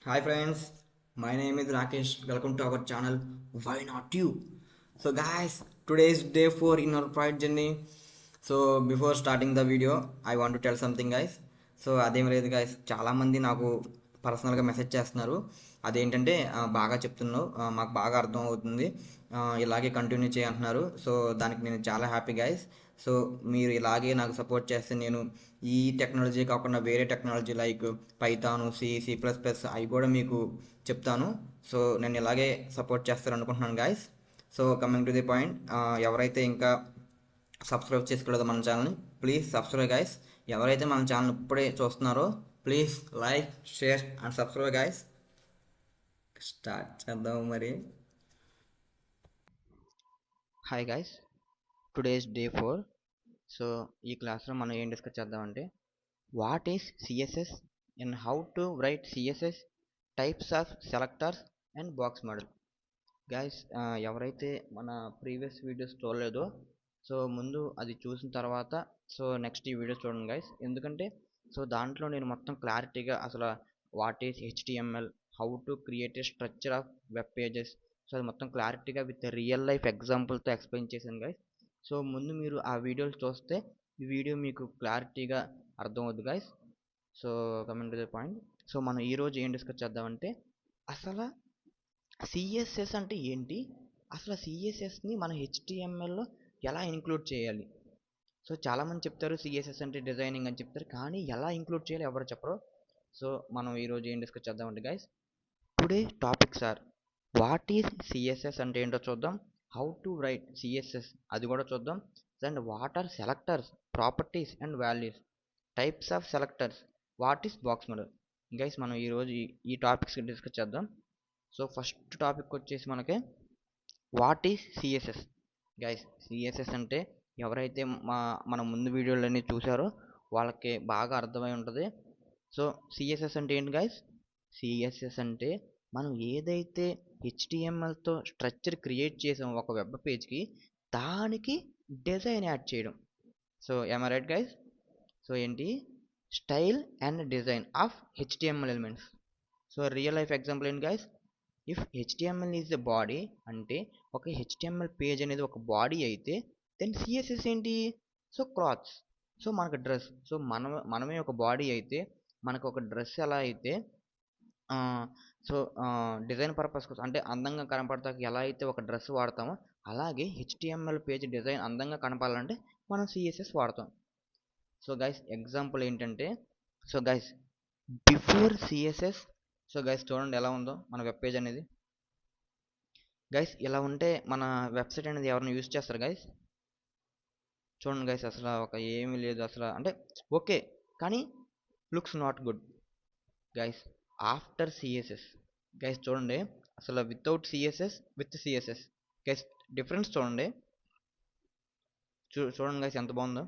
Hi friends, my name is Rakesh. Welcome to our channel. Why not you? So guys, today is day 4 in our pride journey. So before starting the video, I want to tell something guys. So అదేం లేదు guys, చాలామంది నాకు పర్సనల్గా message చేస్తున్నారు. అదేంటంటే బాగా చెప్తున్నావు, మాకు బాగా అర్థం అవుతుంది, ఇలాగే కంటిన్యూ చేయంటున్నారు. సో దానికి నేను చాలా హ్యాపీ గైస్. సో మీరు ఇలాగే నాకు సపోర్ట్ చేస్తే నేను ఈ టెక్నాలజీ కాకుండా వేరే technology like python, C plus plus అవి కూడా మీకు చెప్తాను. సో నేను ఇలాగే సపోర్ట్ చేస్తారు అనుకుంటున్నాను guys. So coming to the point, ఎవరైతే ఇంకా సబ్స్క్రైబ్ చేసుకోలేదు మన ఛానల్ని, ప్లీజ్ సబ్స్క్రైబ్ గైస్. ఎవరైతే మన ఛానల్ ఇప్పుడే చూస్తున్నారో please like, share and subscribe guys. Start చేద్దాం మరి. Hi guys, today is day 4. So ఈ క్లాస్లో మనం ఏం డిస్కస్ చేద్దామంటే what is CSS and how to right CSS, types of selectors and box model. Guys, ఎవరైతే మన ప్రీవియస్ వీడియోస్ చూడలేదో సో ముందు అది చూసిన తర్వాత సో నెక్స్ట్ ఈ వీడియో చూడండి గైస్. ఎందుకంటే సో దాంట్లో నేను మొత్తం క్లారిటీగా అసలు what is HTML, how to create a structure of web pages, so అది మొత్తం క్లారిటీగా విత్ రియల్ లైఫ్ ఎగ్జాంపుల్తో ఎక్స్ప్లెయిన్ చేశాను గైస్. సో ముందు మీరు ఆ వీడియోలు చూస్తే ఈ వీడియో మీకు క్లారిటీగా అర్థమవుద్ది guys. So coming to the point, so మనం ఈరోజు ఏం డిస్కస్ చేద్దామంటే అసలు సిఎస్ఎస్ అంటే ఏంటి, అసలు సిఎస్ఎస్ని మన హెచ్టిఎంఎల్లో ఎలా ఇంక్లూడ్ చేయాలి. సో చాలామంది చెప్తారు సిఎస్ఎస్ అంటే డిజైనింగ్ అని చెప్తారు, కానీ ఎలా ఇంక్లూడ్ చేయాలి ఎవరు చెప్పరు. సో మనం ఈరోజు ఏం డిస్కస్ చేద్దామంటే guys, today topics are what is CSS అంటే ఏంటో చూద్దాం, హౌ టు రైట్ సిఎస్ఎస్ అది కూడా చూద్దాం, and what are selectors, properties and values, types of selectors, what is box model. Guys మనం ఈరోజు ఈ టాపిక్స్ డిస్కస్ చేద్దాం. సో ఫస్ట్ టాపిక్ వచ్చేసి మనకి what is CSS. Guys CSS అంటే ఎవరైతే మన ముందు వీడియోలన్నీ చూసారో వాళ్ళకి బాగా అర్థమై ఉంటుంది. సో సిఎస్ఎస్ అంటే ఏంటి గైస్, సిఎస్ఎస్ అంటే మనం ఏదైతే హెచ్టిఎంఎల్తో స్ట్రక్చర్ క్రియేట్ చేసామో ఒక వెబ్ పేజ్కి, దానికి డిజైన్ యాడ్ చేయడం. So am I right guys. So ఏంటి, style and design of HTML elements. So real life example ఏంటి guys, if HTML is the body అంటే ఒక హెచ్టిఎంఎల్ పేజ్ అనేది ఒక బాడీ అయితే దెన్ సిఎస్ఎస్ ఏంటి, సో క్లాత్స్. సో మనకు డ్రెస్, సో మనమే ఒక బాడీ అయితే మనకు ఒక డ్రెస్ ఎలా అయితే సో డిజైన్ పర్పస్ కోసం అంటే అందంగా కనపడతానికి ఎలా అయితే ఒక డ్రెస్ వాడతామో అలాగే హెచ్టిఎంఎల్ పేజ్ డిజైన్ అందంగా కనపాలంటే మనం సిఎస్ఎస్ వాడతాం. సో గైస్ ఎగ్జాంపుల్ ఏంటంటే, so guys before CSS, so guys చూడండి ఎలా ఉందో మన వెబ్ పేజ్ అనేది. గైస్ ఇలా ఉంటే మన వెబ్సైట్ అనేది ఎవరైనా యూజ్ చేస్తారు గైస్. చూడండి గైస్ అసలు ఒక ఏమీ లేదు అసలు, అంటే ఓకే కానీ looks not good. Guys after CSS, guys చూడండి అసలు without CSS with CSS, guys difference చూడండి. చూడండి గైస్ ఎంత బాగుందో,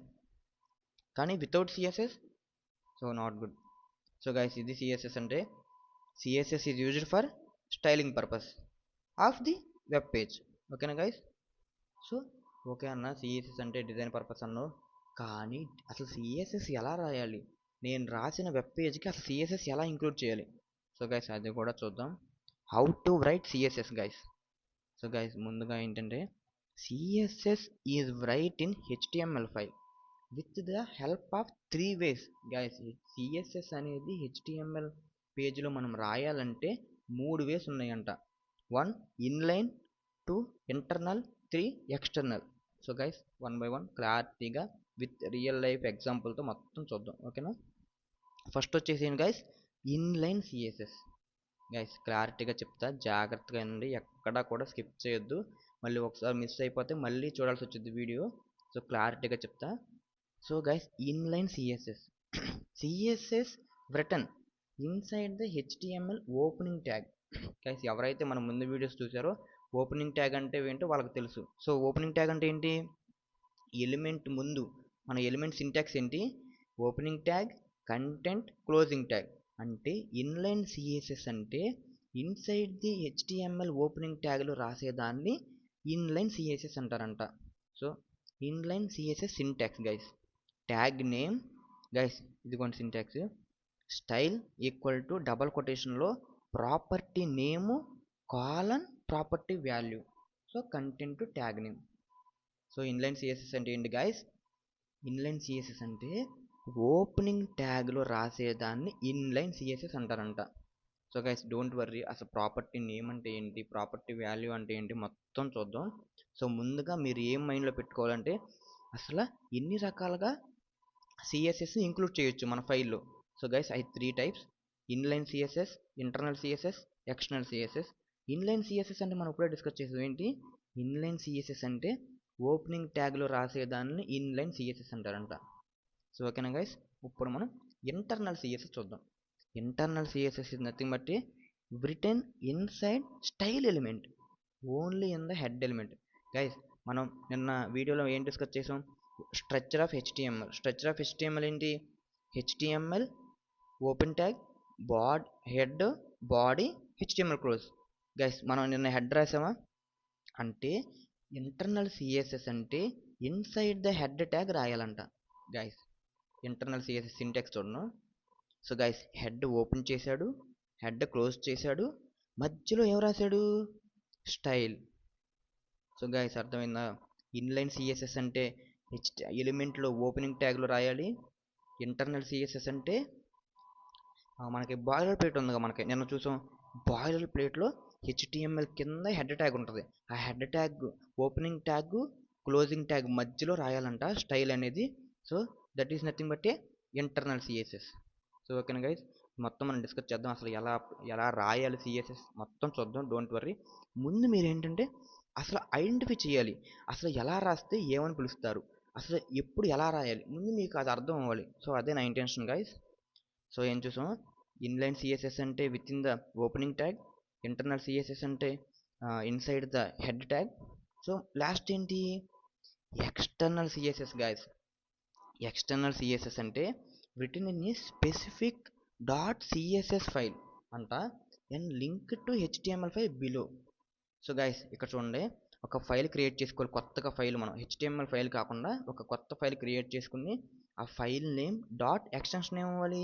కానీ without CSS so not good. So guys ఇది సిఎస్ఎస్ అంటే, CSS is used for styling purpose of the web page. ఓకేనా గైస్. సో ఓకే అన్న, సిఎస్ఎస్ అంటే డిజైన్ పర్పస్ అన్నావు, కానీ అసలు సిఎస్ఎస్ ఎలా రాయాలి, నేను రాసిన వెబ్ పేజ్కి అసలు సిఎస్ఎస్ ఎలా ఇంక్లూడ్ చేయాలి. సో గైస్ అది కూడా చూద్దాం, how to right CSS guys. So guys ముందుగా ఏంటంటే CSS is right in HTML file with the help of 3 ways. Guys CSS అనేది హెచ్టిఎంఎల్ పేజ్లో మనం రాయాలంటే 3 ways ఉన్నాయంట. 1 inline, 2 internal, 3 external. So guys one by one క్లారిటీగా విత్ రియల్ లైఫ్ ఎగ్జాంపుల్తో మొత్తం చూద్దాం. ఓకేనా. ఫస్ట్ వచ్చేసి ఏంటి గైస్, ఇన్లైన్ సిఎస్ఎస్. గైస్ క్లారిటీగా చెప్తా, జాగ్రత్తగా అండి, ఎక్కడా కూడా స్కిప్ చేయొద్దు, మళ్ళీ ఒకసారి మిస్ అయిపోతే మళ్ళీ చూడాల్సి వచ్చింది వీడియో. సో క్లారిటీగా చెప్తా. So guys inline CSS, CSS written inside the HTML opening tag. Guys ఎవరైతే మన ముందు వీడియోస్ చూసారో ఓపెనింగ్ ట్యాగ్ అంటే ఏంటో వాళ్ళకి తెలుసు. సో ఓపెనింగ్ ట్యాగ్ అంటే ఏంటి, ఎలిమెంట్ ముందు మన ఎలిమెంట్ సింటాక్స్ ఏంటి, opening tag, content, closing tag. అంటే ఇన్లైన్ సిఎస్ఎస్ అంటే ఇన్సైడ్ ది హెచ్టిఎంఎల్ ఓపెనింగ్ ట్యాగ్లో రాసేదాన్ని ఇన్లైన్ సిఎస్ఎస్ అంటారంట. So inline CSS syntax guys, tag name guys ఇదిగోండి syntax, style equal to double కొటేషన్లో property name colon property value. So content tag name. So inline CSS అంటే ఏంటి guys? Inline CSS అంటే opening ట్యాగ్లో రాసేదాన్ని inline CSS అంటారంట. So guys don't worry, అసలు property name అంటే ఏంటి, ప్రాపర్టీ వాల్యూ అంటే ఏంటి మొత్తం చూద్దాం. సో ముందుగా మీరు ఏం మైండ్లో పెట్టుకోవాలంటే అసలు ఎన్ని రకాలుగా సిఎస్ఎస్ ఇంక్లూడ్ చేయొచ్చు మన ఫైల్లో. So guys 3 types: inline CSS, internal CSS, external CSS. Inline CSS అంటే మనం ఇప్పుడే డిస్కస్ చేసాం. ఏంటి ఇన్లైన్ సిఎస్ఎస్ అంటే? ఓపెనింగ్ ట్యాగ్లో రాసేదాన్ని ఇన్లైన్ సిఎస్ఎస్ అంటారంట. సో ఓకేనా గైస్, ఇప్పుడు మనం ఇంటర్నల్ సిఎస్ఎస్ చూద్దాం. Internal CSS is nothing but written inside style element only in the head element. Guys మనం నిన్న వీడియోలో ఏం డిస్కస్ చేసాం? Structure of HTML. Structure of HTML ఏంటి? HTML open tag, head, body, HTML close. Guys మనం నిన్న head రాసామా? అంటే ఇంటర్నల్ సిఎస్ఎస్ అంటే ఇన్సైడ్ ద హెడ్ ట్యాగ్ రాయాలంట. గైస్ ఇంటర్నల్ సిఎస్ఎస్ సింటాక్స్ చూడను. సో గైస్ హెడ్ ఓపెన్ చేశాడు, హెడ్ క్లోజ్ చేశాడు, మధ్యలో ఏం రాశాడు? స్టైల్. సో గైస్ అర్థమైందా? ఇన్లైన్ సిఎస్ఎస్ అంటే ఎలిమెంట్లో ఓపెనింగ్ ట్యాగ్లో రాయాలి. ఇంటర్నల్ సిఎస్ఎస్ అంటే మనకి బాయిలర్ ప్లేట్ ఉందిగా, మనకి నిన్న చూసాం. బాయిలర్ ప్లేట్లో హెచ్టిఎంఎల్ కింద హెడ్ ట్యాగ్ ఉంటుంది. ఆ head tag opening tag, closing tag మధ్యలో రాయాలంట స్టైల్ అనేది. So that is nothing but internal CSS. So ఓకేనా గైస్, మొత్తం మనం డిస్కస్ చేద్దాం. అసలు ఎలా రాయాలి సిఎస్ఎస్ మొత్తం చూద్దాం. Don't worry. ముందు మీరు ఏంటంటే అసలు ఐడెంటిఫై చేయాలి. అసలు ఎలా రాస్తే ఏమని పిలుస్తారు, అసలు ఎప్పుడు ఎలా రాయాలి, ముందు మీకు అది అర్థం అవ్వాలి. సో అదే నా ఇంటెన్షన్ గైస్. సో ఏం చూసాం? ఇన్లైన్ సిఎస్ఎస్ అంటే with in the opening tag, internal CSS అంటే inside the head tag. So last ఏంటి? External CSS guys. External CSS అంటే written in a specific .css file అంట and link to HTML file below. So guys ఇక్కడ చూడండి, ఒక file create చేసుకోవాలి. కొత్తగా file మనం హెచ్టిఎంఎల్ ఫైల్ కాకుండా ఒక కొత్త ఫైల్ క్రియేట్ చేసుకుని ఆ ఫైల్ నేమ్ డాట్ ఎక్స్టెన్షన్ ఏం ఇవ్వాలి?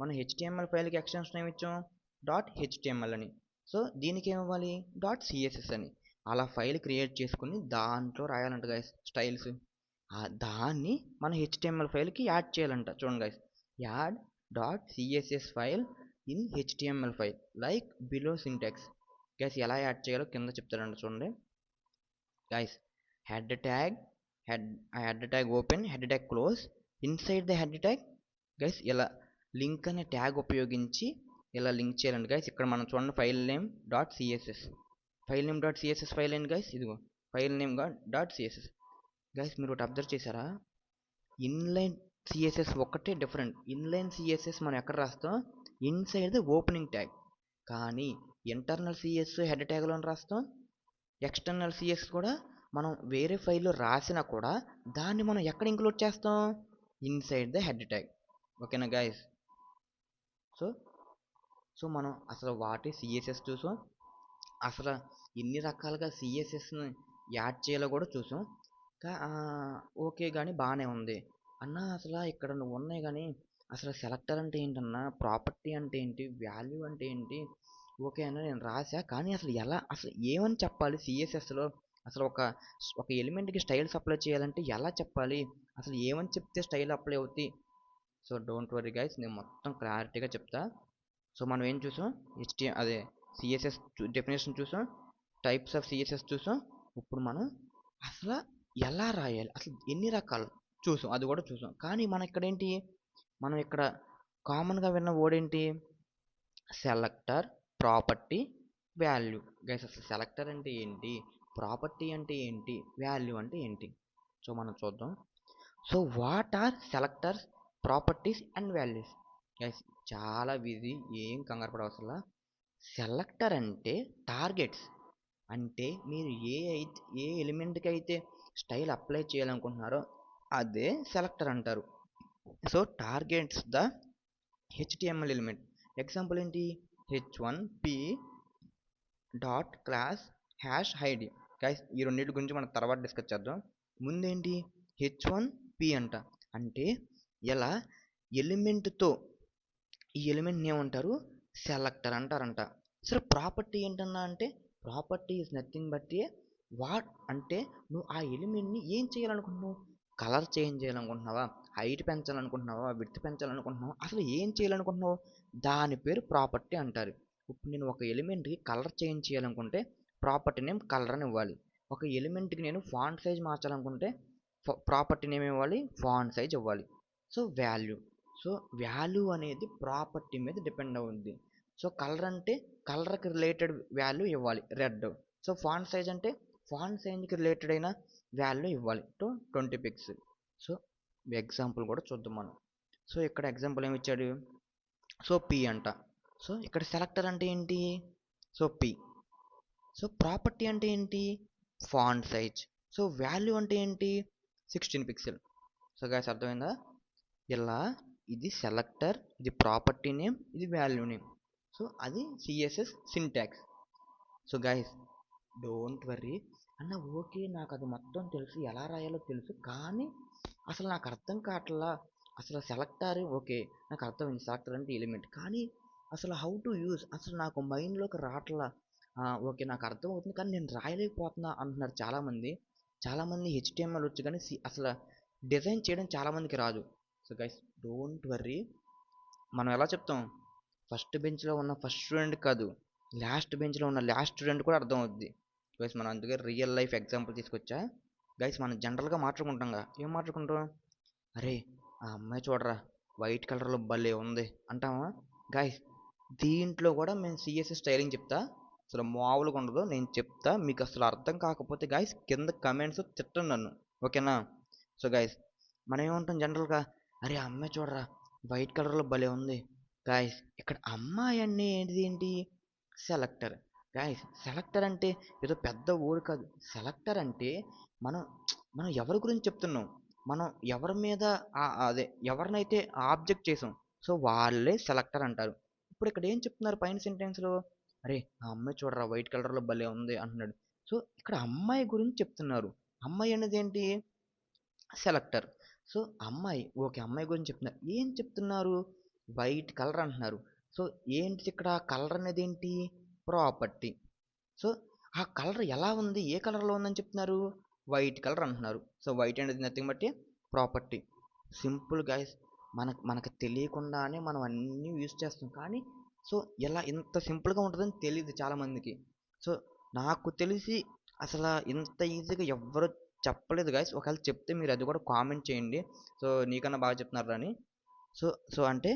మనం హెచ్టిఎంఎల్ ఫైల్కి ఎక్స్టెన్షన్ ఏమి ఇచ్చాం? డాట్ హెచ్టిఎంఎల్ అని. సో దీనికి ఏమి ఇవ్వాలి? డాట్ సిఎస్ఎస్ అని. అలా ఫైల్ క్రియేట్ చేసుకుని దాంట్లో రాయాలంట గైస్ స్టైల్స్. దాన్ని మన హెచ్టిఎంఎల్ ఫైల్కి యాడ్ చేయాలంట. చూడండి guys, add dot CSS file in HTML file like below syntax. Guys ఎలా యాడ్ చేయాలో కింద చెప్తారంట చూడండి. Guys head tag open, head tag close, inside the head tag. Guys ఇలా లింక్ అనే ట్యాగ్ ఉపయోగించి ఇలా లింక్ చేయాలండి గైస్. ఇక్కడ మనం చూడండి file name dot CSS. File name dot CSS file ఏంటి గైస్? ఇదిగో file name dot CSS. Guys మీరు ఒకటి అబ్జర్వ్ చేశారా? ఇన్లైన్ సిఎస్ఎస్ ఒక్కటే డిఫరెంట్. ఇన్లైన్ సిఎస్ఎస్ మనం ఎక్కడ రాస్తాం? Inside the opening tag. కానీ ఇంటర్నల్ సిఎస్ హెడ్ ట్యాగ్లో రాస్తాం. ఎక్స్టర్నల్ సిఎస్ కూడా మనం వేరే ఫైల్లో రాసినా కూడా దాన్ని మనం ఎక్కడ ఇంక్లూడ్ చేస్తాం? Inside the head tag. ఓకేనా గైస్? సో మనం అసలు వాటి సిఎస్ఎస్ చూసాం. అసలు ఎన్ని రకాలుగా సిఎస్ఎస్ని యాడ్ చేయాలో కూడా చూసాం. ఓకే కానీ బాగానే ఉంది అన్న. అసలు ఇక్కడ నువ్వు ఉన్నాయి కానీ అసలు సెలెక్టర్ అంటే ఏంటన్నా, ప్రాపర్టీ అంటే ఏంటి, వాల్యూ అంటే ఏంటి, ఓకే అన్న నేను రాసా కానీ అసలు ఏమని చెప్పాలి సిఎస్ఎస్లో? అసలు ఒక ఎలిమెంట్కి స్టైల్స్ అప్లై చేయాలంటే ఎలా చెప్పాలి, అసలు ఏమని చెప్తే స్టైల్ అప్లై అవుతాయి? సో డోంట్ వరీ గైస్, నేను మొత్తం క్లారిటీగా చెప్తా. సో మనం ఏం చూసాం? అదే సిఎస్ఎస్ డెఫినేషన్ చూసాం, టైప్స్ ఆఫ్ సిఎస్ఎస్ చూసాం. ఇప్పుడు మనం అసలు ఎలా రాయాలి, అసలు ఎన్ని రకాలు చూసాం, అది కూడా చూసాం. కానీ మనం ఇక్కడ కామన్గా విన్న వర్డ్ ఏంటి? Selector, property, value. గైస్ అసలు సెలెక్టర్ అంటే ఏంటి, ప్రాపర్టీ అంటే ఏంటి, వాల్యూ అంటే ఏంటి? సో మనం చూద్దాం. So what are selectors, properties and values? Guys చాలా ఈజీ, ఏం కంగారు పడవసలా. సెలెక్టర్ అంటే టార్గెట్స్. అంటే మీరు ఏ ఎలిమెంట్కి అయితే స్టైల్ అప్లై చేయాలనుకుంటున్నారో అదే సెలెక్టర్ అంటారు. So targets the HTML element. Example ఏంటి? h1p dot class hash hide. Guys ఈ రెండింటి గురించి మనం తర్వాత డిస్కస్ చేద్దాం. ముందేంటి? h1p అంట. అంటే ఇలా ఎలిమెంట్తో ఈ ఎలిమెంట్ని ఏమంటారు? సెలెక్టర్ అంటారంట. సరే ప్రాపర్టీ ఏంటన్నా అంటే property is nothing but a what అంటే నువ్వు ఆ ఎలిమెంట్ని ఏం చేయాలనుకుంటున్నావు? కలర్ చేంజ్ చేయాలనుకుంటున్నావా? హైట్ పెంచాలనుకుంటున్నావా? విడ్త్ పెంచాలనుకుంటున్నావా? అసలు ఏం చేయాలనుకుంటున్నావు? దాని పేరు ప్రాపర్టీ అంటారు. ఇప్పుడు నేను ఒక ఎలిమెంట్కి కలర్ చేంజ్ చేయాలనుకుంటే ప్రాపర్టీ నేమ్ కలర్ అని ఇవ్వాలి. ఒక ఎలిమెంట్కి నేను ఫాంట్ సైజ్ మార్చాలనుకుంటే ప్రాపర్టీ నేమ్ ఇవ్వాలి, ఫాంట్ సైజ్ ఇవ్వాలి. సో వాల్యూ, సో వాల్యూ అనేది ప్రాపర్టీ మీద డిపెండ్ అవుతుంది. సో కలర్ అంటే కలర్కి రిలేటెడ్ వాల్యూ ఇవ్వాలి, రెడ్. సో ఫాంట్ సైజ్ అంటే ఫాంట్ సైజ్కి రిలేటెడ్ అయిన వాల్యూ ఇవ్వాలి, 20 పిక్సెల్. సో ఎగ్జాంపుల్ కూడా చూద్దాం మనం. సో ఇక్కడ ఎగ్జాంపుల్ ఏమి ఇచ్చాడు? సో పి అంట. సో ఇక్కడ సెలెక్టర్ అంటే ఏంటి? So P. సో ప్రాపర్టీ అంటే ఏంటి? Font size. సో వాల్యూ అంటే ఏంటి? 16 పిక్సెల్. సో గైస్ అర్థమైందా? ఇలా ఇది సెలెక్టర్, ఇది ప్రాపర్టీ నేమ్, ఇది వాల్యూ నేమ్. సో అది CSS syntax. So guys don't worry అన్న, ఓకే నాకు అది మొత్తం తెలుసు, ఎలా రాయాలో తెలుసు, కానీ అసలు నాకు అర్థం కావట్లా. అసలు సెలెక్టర్ ఓకే నాకు అర్థమైంది, సెలెక్టర్ అంటే ఎలిమెంట్, కానీ అసలు హౌ టు యూజ్ అసలు నాకు మైండ్లోకి రావట్లా. ఓకే నాకు అర్థం అవుతుంది కానీ నేను రాయలేకపోతున్నా అంటున్నారు చాలామంది. చాలామంది హెచ్టిఎంఎల్ వచ్చు కానీ అసలు డిజైన్ చేయడం చాలామందికి రాదు. సో గైస్ డోంట్ వర్రీ, మనం ఎలా చెప్తాం, ఫస్ట్ బెంచ్లో ఉన్న ఫస్ట్ స్టూడెంట్ కాదు, లాస్ట్ బెంచ్లో ఉన్న లాస్ట్ స్టూడెంట్ కూడా అర్థం అవుద్ది. గైస్ మనం అందుకే రియల్ లైఫ్ ఎగ్జాంపుల్ తీసుకొచ్చా. గైస్ మనం జనరల్గా మాట్లాడుకుంటాంగా, ఏం మాట్లాడుకుంటాం? అరే ఆ అమ్మాయి చూడరా వైట్ కలర్లో భలే ఉంది అంటామా? గైస్ దీంట్లో కూడా మేము సిఎస్ఎస్ స్టైలింగ్ చెప్తా, అసలు మామూలుగా ఉండదు. నేను చెప్తా, మీకు అసలు అర్థం కాకపోతే గైస్ కింద కమెంట్స్ తిట్టండి నన్ను, ఓకేనా? సో గైస్ మనం ఏమంటాం జనరల్గా, అరే ఆ అమ్మాయి చూడరా వైట్ కలర్లో భలే ఉంది. గాయస్ ఇక్కడ అమ్మాయి అనేది ఏంటి? సెలెక్టర్. గాయస్ సెలెక్టర్ అంటే ఏదో పెద్ద ఊరు కాదు. సెలెక్టర్ అంటే మనం మనం ఎవరి గురించి చెప్తున్నాం, మనం ఎవరి మీద అదే ఎవరినైతే ఆబ్జెక్ట్ చేసాం, సో వాళ్ళే సెలెక్టర్ అంటారు. ఇప్పుడు ఇక్కడ ఏం చెప్తున్నారు పైన సెంటెన్స్లో? అరే ఆ అమ్మాయి చూడరా వైట్ కలర్లో భలే ఉంది అంటున్నాడు. సో ఇక్కడ అమ్మాయి గురించి చెప్తున్నారు. అమ్మాయి అనేది ఏంటి? సెలెక్టర్. సో అమ్మాయి, ఓకే అమ్మాయి గురించి చెప్తున్నారు. ఏం చెప్తున్నారు? వైట్ కలర్ అంటున్నారు. సో ఏంటి ఇక్కడ కలర్ అనేది ఏంటి? ప్రాపర్టీ. సో ఆ కలర్ ఎలా ఉంది, ఏ కలర్లో ఉందని చెప్తున్నారు? వైట్ కలర్ అంటున్నారు. సో వైట్ అనేది nothing but property. Simple guys, మనకు తెలియకుండానే మనం అన్నీ యూజ్ చేస్తాం, కానీ సో ఇలా ఇంత సింపుల్గా ఉంటుందని తెలియదు చాలామందికి. సో నాకు తెలిసి అసలు ఇంత ఈజీగా ఎవ్వరు చెప్పలేదు గైస్. ఒకవేళ చెప్తే మీరు అది కూడా కామెంట్ చేయండి, సో నీకన్నా బాగా చెప్తున్నారు అని. సో సో అంటే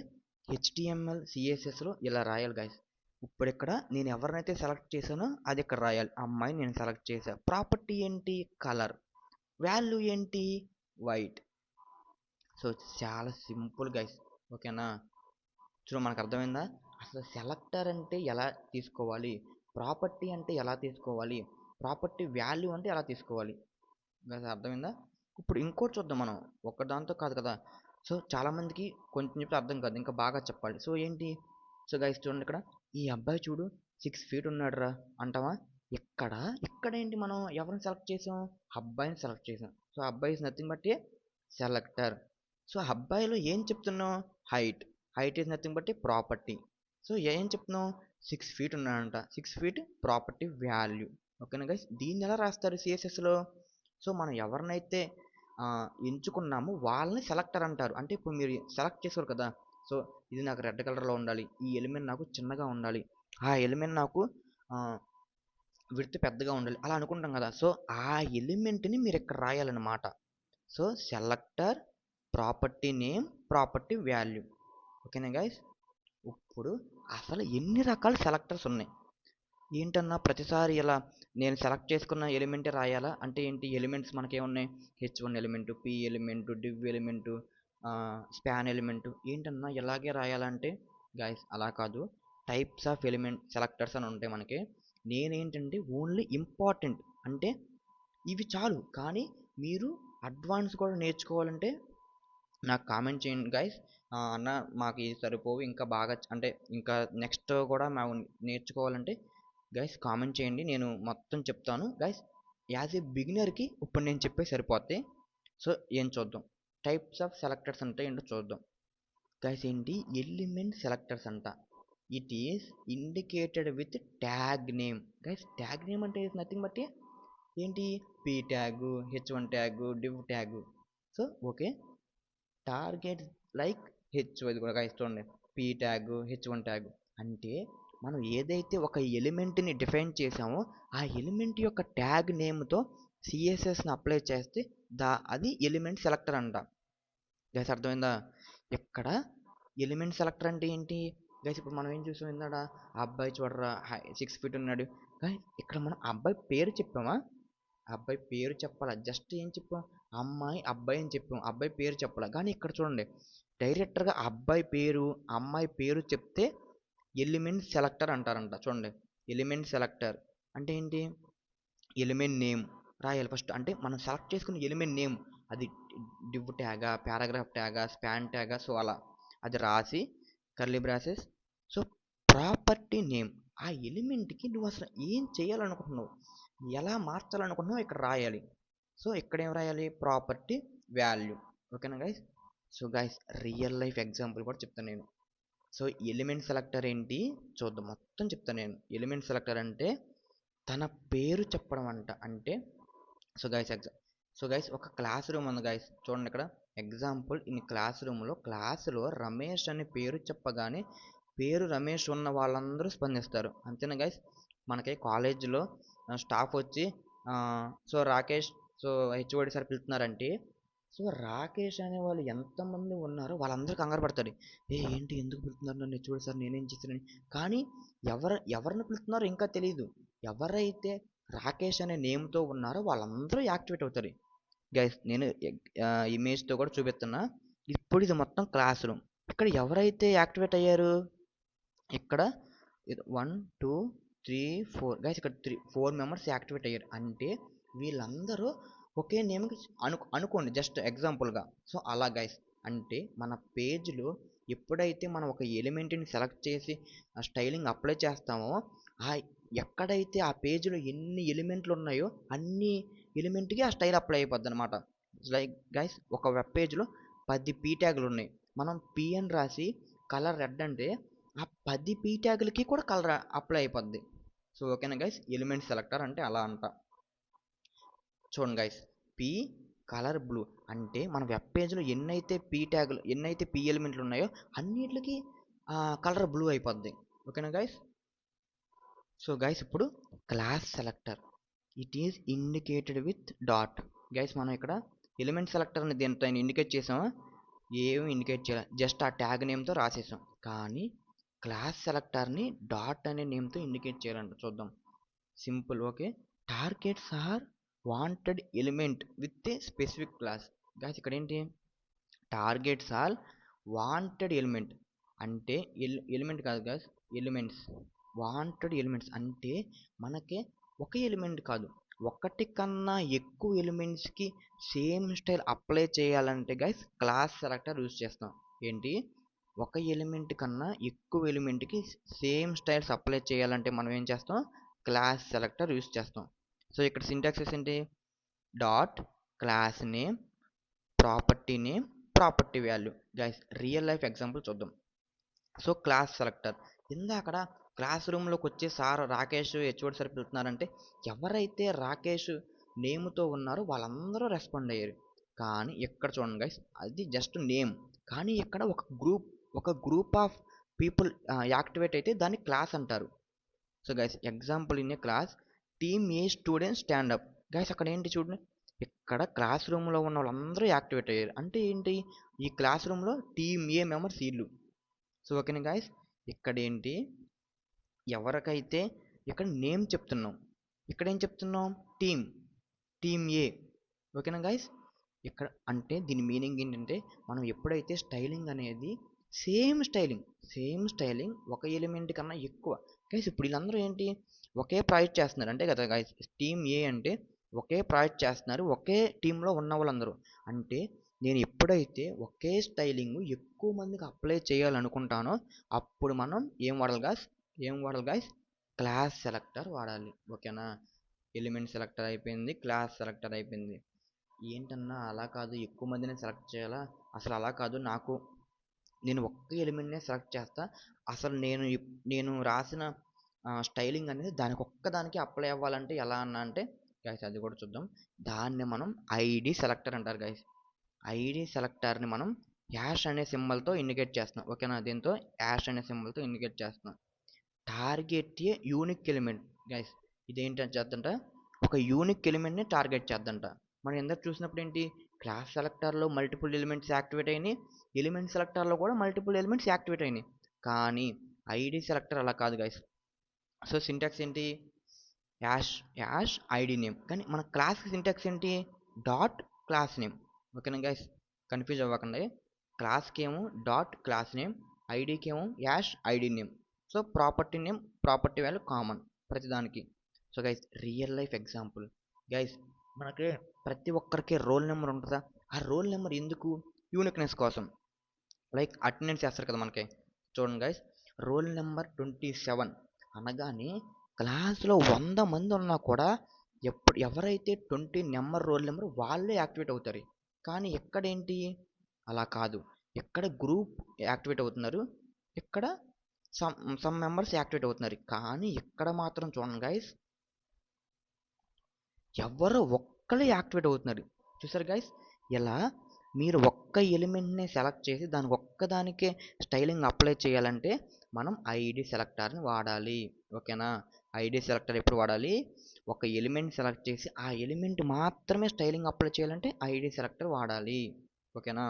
హెచ్టిఎంఎల్ సిఎస్ఎస్లో ఇలా రాయాలి గైస్. ఇప్పుడు ఇక్కడ నేను ఎవరినైతే సెలెక్ట్ చేశానో అది ఇక్కడ రాయాలి. అమ్మాయిని నేను సెలెక్ట్ చేశాను. ప్రాపర్టీ ఏంటి? కలర్. వాల్యూ ఏంటి? వైట్. సో చాలా సింపుల్ గైస్, ఓకేనా? చూడు మనకు అర్థమైందా? అసలు సెలెక్టర్ అంటే ఎలా తీసుకోవాలి, ప్రాపర్టీ అంటే ఎలా తీసుకోవాలి, ప్రాపర్టీ వాల్యూ అంటే ఎలా తీసుకోవాలి, గైస్ అర్థమైందా? ఇప్పుడు ఇంకోటి చూద్దాం మనం, ఒక్క దాంతో కాదు కదా. సో చాలామందికి కొంచెం చెప్తే అర్థం కాదు, ఇంకా బాగా చెప్పాలి. సో ఏంటి? సో గైస్ చూడండి ఇక్కడ, ఈ అబ్బాయి చూడు 6 feet ఉన్నాడు రా అంటావా? ఇక్కడ ఏంటి, మనం ఎవరిని సెలెక్ట్ చేసాం? అబ్బాయిని సెలెక్ట్ చేసాం. సో అబ్బాయి is nothing but a selector. So అబ్బాయిలో ఏం చెప్తున్నావు? Height. Height is nothing but a property. So ఏం చెప్తున్నావు? 6 feet ఉన్నాడంట. 6 feet ప్రాపర్టీ వాల్యూ. ఓకేనా గైస్? దీన్ని ఎలా రాస్తారు సిఎస్ఎస్లో? సో మనం ఎవరినైతే ఎంచుకున్నామో వాళ్ళని సెలెక్టర్ అంటారు. అంటే ఇప్పుడు మీరు సెలెక్ట్ చేశారు కదా, సో ఇది నాకు రెడ్ కలర్లో ఉండాలి, ఈ ఎలిమెంట్ నాకు చిన్నగా ఉండాలి, ఆ ఎలిమెంట్ నాకు విడ్త్ పెద్దగా ఉండాలి, అలా అనుకుంటాం కదా. సో ఆ ఎలిమెంట్ని మీరు ఇక్కడ రాయాలన్నమాట. So selector, property name, property value. ఓకేనా గైస్? ఇప్పుడు అసలు ఎన్ని రకాల సెలెక్టర్స్ ఉన్నాయి ఏంటన్నా? ప్రతిసారి ఇలా నేను సెలెక్ట్ చేసుకున్న ఎలిమెంటే రాయాలా అంటే ఏంటి? ఎలిమెంట్స్ మనకేమున్నాయి? H1 element, P element, div element, span element. ఏంటన్నా ఇలాగే రాయాలంటే గైస్ అలా కాదు. టైప్స్ ఆఫ్ ఎలిమెంట్ సెలెక్టర్స్ అని ఉంటాయి మనకి. నేనేంటంటే ఓన్లీ ఇంపార్టెంట్ అంటే ఇవి చాలు, కానీ మీరు అడ్వాన్స్ కూడా నేర్చుకోవాలంటే నాకు కామెంట్ చేయండి గైస్. అన్న మాకు ఇది సరిపోవు, ఇంకా బాగా అంటే ఇంకా నెక్స్ట్ కూడా మేము నేర్చుకోవాలంటే గైస్ కామెంట్ చేయండి, నేను మొత్తం చెప్తాను గైస్. యాజ్ ఏ బిగినర్కి ఇప్పుడు నేను చెప్పే సరిపోతే. సో ఏం చూద్దాం, టైప్స్ ఆఫ్ సెలెక్టర్స్ అంటే ఏంటో చూద్దాం గైస్. ఏంటి? ఎలిమెంట్ సెలెక్టర్స్ అంట. It is indicated with tag name. Guys tag name అంటే నథింగ్ బట్ ఏంటి, P tag, H1 tag, div tag. So okay, target like ఇది కూడా గైస్ చూడండి, పీ ట్యాగ్, H1 ట్యాగ్ అంటే మనం ఏదైతే ఒక ఎలిమెంట్ని డిఫైన్ చేసామో ఆ ఎలిమెంట్ యొక్క ట్యాగ్ నేమ్తో సిఎస్ఎస్ని అప్లై చేస్తే అది ఎలిమెంట్ సెలెక్టర్ అంట. గైస్ అర్థమైందా? ఇక్కడ ఎలిమెంట్ సెలెక్టర్ అంటే ఏంటి గైస్? ఇప్పుడు మనం ఏం చూసాం ఇందాడ, ఆ అబ్బాయి చూడరా 6 feet ఉన్నాడు. ఇక్కడ మనం అబ్బాయి పేరు చెప్పామా? అబ్బాయి పేరు చెప్పాలా? జస్ట్ ఏం చెప్పాం, అమ్మాయి అబ్బాయి అని చెప్పాం, అబ్బాయి పేరు చెప్పాలా. కానీ ఇక్కడ చూడండి, డైరెక్టర్గా అబ్బాయి పేరు అమ్మాయి పేరు చెప్తే ఎలిమెంట్ సెలెక్టర్ అంటారంట. చూడండి, ఎలిమెంట్ సెలెక్టర్ అంటే ఏంటి, ఎలిమెంట్ నేమ్ రాయాలి ఫస్ట్. అంటే మనం సెలెక్ట్ చేసుకున్న ఎలిమెంట్ నేమ్, అది డివ్ ట్యాగా, పారాగ్రాఫ్ ట్యాగా, స్పాన్ ట్యాగా, సో అలా అది రాసి curly braces. So property name, ఆ ఎలిమెంట్కి నువ్వు అసలు ఏం చేయాలనుకుంటున్నావు, ఎలా మార్చాలనుకుంటున్నావు ఇక్కడ రాయాలి. సో ఇక్కడ ఏం రాయాలి, ప్రాపర్టీ వాల్యూ. ఓకేనా guys? So guys real life example కూడా చెప్తాను నేను. సో ఎలిమెంట్ సెలెక్టర్ ఏంటి చూద్దాం, మొత్తం చెప్తాను నేను. ఎలిమెంట్ సెలెక్టర్ అంటే తన పేరు చెప్పడం అంట. అంటే సో గైస్ ఒక క్లాస్ రూమ్ ఉంది గైస్, చూడండి ఇక్కడ ఎగ్జాంపుల్. ఇన్ క్లాసులో రమేష్ అనే పేరు చెప్పగానే పేరు రమేష్ ఉన్న వాళ్ళందరూ స్పందిస్తారు. అంతేనా గైస్? మనకి కాలేజీలో స్టాఫ్ వచ్చి so Rakesh, so HOD sir పిలుస్తున్నారంటే, సో రాకేష్ అనే వాళ్ళు ఎంతమంది ఉన్నారో వాళ్ళందరూ కంగారు పడతారు. ఏంటి ఎందుకు పిలుతున్నారు నన్ను హెచ్ఓడి సార్, నేనేం చేస్తానని. కానీ ఎవరిని పిలుస్తున్నారో ఇంకా తెలియదు. ఎవరైతే రాకేష్ అనే నేమ్తో ఉన్నారో వాళ్ళందరూ యాక్టివేట్ అవుతారు. గైస్ నేను ఇమేజ్తో కూడా చూపిస్తున్నా. ఇప్పుడు ఇది మొత్తం క్లాస్ రూమ్. ఇక్కడ ఎవరైతే యాక్టివేట్ అయ్యారు, ఇక్కడ 1 2 3 4 గైస్, ఇక్కడ 4 మెంబర్స్ యాక్టివేట్ అయ్యారు. అంటే వీళ్ళందరూ ఒకే నేమ్కి అనుకోండి, జస్ట్ ఎగ్జాంపుల్గా. సో అలా గైస్, అంటే మన పేజ్లో ఎప్పుడైతే మనం ఒక ఎలిమెంట్ని సెలెక్ట్ చేసి స్టైలింగ్ అప్లై చేస్తామో, ఎక్కడైతే ఆ పేజ్లో ఎన్ని ఎలిమెంట్లు ఉన్నాయో అన్ని ఎలిమెంట్కి ఆ స్టైల్ అప్లై అయిపోద్ది అనమాట. లైక్ గైస్, ఒక వెబ్ పేజ్లో 10 పీ ట్యాగులు ఉన్నాయి. మనం పీ అని రాసి కలర్ రెడ్ అంటే ఆ 10 పీ ట్యాగులకి కూడా కలర్ అప్లై అయిపోద్ది. సో ఓకేనా గైస్, ఎలిమెంట్ సెలెక్టర్ అంటే అలా అంట. చూడండి గైస్, పీ కలర్ బ్లూ అంటే మన వెబ్ పేజ్లో ఎన్నైతే పీ ఎలిమెంట్లు ఉన్నాయో అన్నిటికి కలర్ బ్లూ అయిపోద్ది. ఓకేనా గైస్? సో గైస్ ఇప్పుడు class selector, it is indicated with dot. Guys మనం ఇక్కడ ఎలిమెంట్ సెలెక్టర్ అని దేంతో ఇండికేట్ చేసామా? ఏమి ఇండికేట్ చేయాలి, జస్ట్ ఆ ట్యాగ్ నేమ్తో రాసేసాం. కానీ క్లాస్ సెలెక్టర్ని డాట్ అనే నేమ్తో ఇండికేట్ చేయాలంట. చూద్దాం, simple. Okay, targets are wanted element with a specific class. Guys ఇక్కడ ఏంటి, టార్గెట్స్ ఆర్ వాంటెడ్ ఎలిమెంట్ అంటే ఎలిమెంట్ కాదు గైస్, ఎలిమెంట్స్. వాంటెడ్ ఎలిమెంట్స్ అంటే మనకి ఒక ఎలిమెంట్ కాదు, ఒకటి కన్నా ఎక్కువ ఎలిమెంట్స్కి సేమ్ స్టైల్ అప్లై చేయాలంటే గైస్ క్లాస్ సెలెక్టర్ యూజ్ చేస్తాం. ఏంటి, ఒక ఎలిమెంట్ కన్నా ఎక్కువ ఎలిమెంట్కి సేమ్ స్టైల్స్ అప్లై చేయాలంటే మనం ఏం చేస్తాం, క్లాస్ సెలెక్టర్ యూజ్ చేస్తాం. సో ఇక్కడ సింటాక్సెస్ ఏంటి, dot class name, property name, property value. Guys real life example చూద్దాం. సో క్లాస్ సెలెక్టర్, అక్కడ క్లాస్ రూమ్లోకి వచ్చే సార్ రాకేష్ హెచ్ఓడి సార్ పిలుతున్నారంటే ఎవరైతే రాకేష్ నేమ్తో ఉన్నారో వాళ్ళందరూ రెస్పాండ్ అయ్యారు. కానీ ఇక్కడ చూడండి గైస్, అది జస్ట్ నేమ్. కానీ ఇక్కడ ఒక గ్రూప్ ఆఫ్ పీపుల్ యాక్టివేట్ అయితే దాన్ని క్లాస్ అంటారు. So guys example in a class, team a student stand up. Guys అక్కడ ఏంటి చూడండి, ఇక్కడ క్లాస్ రూమ్లో ఉన్న వాళ్ళందరూ యాక్టివేట్ అయ్యారు. అంటే ఏంటి, ఈ క్లాస్ రూమ్లో టీమ్ ఏ మెంబర్స్ వీళ్ళు. సో ఓకేనా గైస్, ఇక్కడ ఏంటి, ఎవరికైతే ఇక్కడ నేమ్ చెప్తున్నాం, ఇక్కడ ఏం చెప్తున్నాం, టీమ్ ఏ. ఓకేనా గైస్? ఇక్కడ అంటే దీని మీనింగ్ ఏంటంటే మనం ఎప్పుడైతే స్టైలింగ్ అనేది సేమ్ స్టైలింగ్ ఒక ఎలిమెంట్ కన్నా ఎక్కువ. గైస్ ఇప్పుడు వీళ్ళందరూ ఏంటి, ఒకే ప్రాజెక్ట్ చేస్తున్నారు అంటే కదా గైస్. టీమ్ ఏ అంటే ఒకే ప్రాజెక్ట్ చేస్తున్నారు, ఒకే టీంలో ఉన్న వాళ్ళందరూ. అంటే నేను ఎప్పుడైతే ఒకే స్టైలింగ్ ఎక్కువ మందికి అప్లై చేయాలనుకుంటానో అప్పుడు మనం ఏం వాడాలి గైస్, క్లాస్ సెలెక్టర్ వాడాలి. ఓకేనా? ఎలిమెంట్ సెలెక్టర్ అయిపోయింది, క్లాస్ సెలెక్టర్ అయిపోయింది. ఏంటన్నా అలా కాదు, ఎక్కువ మందిని సెలెక్ట్ చేయాలా? అసలు అలా కాదు, నేను ఒక్క ఎలిమెంట్నే సెలెక్ట్ చేస్తా, అసలు నేను రాసిన స్టైలింగ్ అనేది దానికి ఒక్కదానికి అప్లై అవ్వాలంటే ఎలా అన్నా అంటే గైస్ అది కూడా చూద్దాం. దాన్ని మనం ఐడి సెలెక్టర్ అంటారు గైస్. ఐడి సెలెక్టర్ని మనం యాష్ అనే సింబల్తో ఇండికేట్ చేస్తున్నాం. ఓకేనా, దీంతో యాష్ అనే సింబల్తో ఇండికేట్ చేస్తున్నాం. Target a unique element guys. ఇదేంటని చేద్దంట, ఒక యూనిక్ ఎలిమెంట్ని టార్గెట్ చేద్దంట. మనం ఎందుకు చూసినప్పుడు ఏంటి, క్లాస్ సెలెక్టర్లో మల్టిపుల్ ఎలిమెంట్స్ యాక్టివేట్ అయినాయి, ఎలిమెంట్ సెలెక్టర్లో కూడా మల్టిపుల్ ఎలిమెంట్స్ యాక్టివేట్ అయినాయి. కానీ ఐడి సెలెక్టర్ అలా కాదు గైస్. సో సింటాక్స్ ఏంటి, యాష్ యాష్ ఐడి నేమ్. కానీ మన క్లాస్కి సింటాక్స్ ఏంటి, డాట్ క్లాస్ నేమ్. ఓకేనా గైస్, కన్ఫ్యూజ్ అవ్వకండి. క్లాస్కి ఏమో డాట్ క్లాస్ నేమ్, ఐడికి ఏమో hash ID name. So property name property value common ప్రతిదానికి. So guys real life example guys, మనకి ప్రతి ఒక్కరికి రోల్ నెంబర్ ఉంటుందా, ఆ రోల్ నెంబర్ ఎందుకు, యూనిక్నెస్ కోసం. లైక్ అటెండెన్స్ చేస్తారు కదా మనకి, చూడండి గైస్, రోల్ నెంబర్ 27 అనగానే క్లాస్లో 100 మంది ఉన్నా కూడా ఎవరైతే 20 నెంబర్ రోల్ నెంబర్ వాళ్ళే యాక్టివేట్ అవుతారు. కానీ ఎక్కడేంటి అలా కాదు, ఇక్కడ గ్రూప్ యాక్టివేట్ అవుతున్నారు, ఇక్కడ సమ్ మెంబర్స్ యాక్టివేట్ అవుతున్నారు. కానీ ఇక్కడ మాత్రం చూడండి గైస్, ఎవరో ఒక్కరే యాక్టివేట్ అవుతున్నారు. చూసారు గైస్, ఇలా మీరు ఒక్క ఎలిమెంట్ని సెలెక్ట్ చేసి దానికి ఒక్కదానికే స్టైలింగ్ అప్లై చేయాలంటే మనం ఐడి సెలెక్టర్ని వాడాలి. ఓకేనా, ఐడి సెలెక్టర్ ఎప్పుడు వాడాలి, ఒక ఎలిమెంట్ సెలెక్ట్ చేసి ఆ ఎలిమెంట్ మాత్రమే స్టైలింగ్ అప్లై చేయాలంటే ఐడి సెలెక్టర్ వాడాలి. ఓకేనా,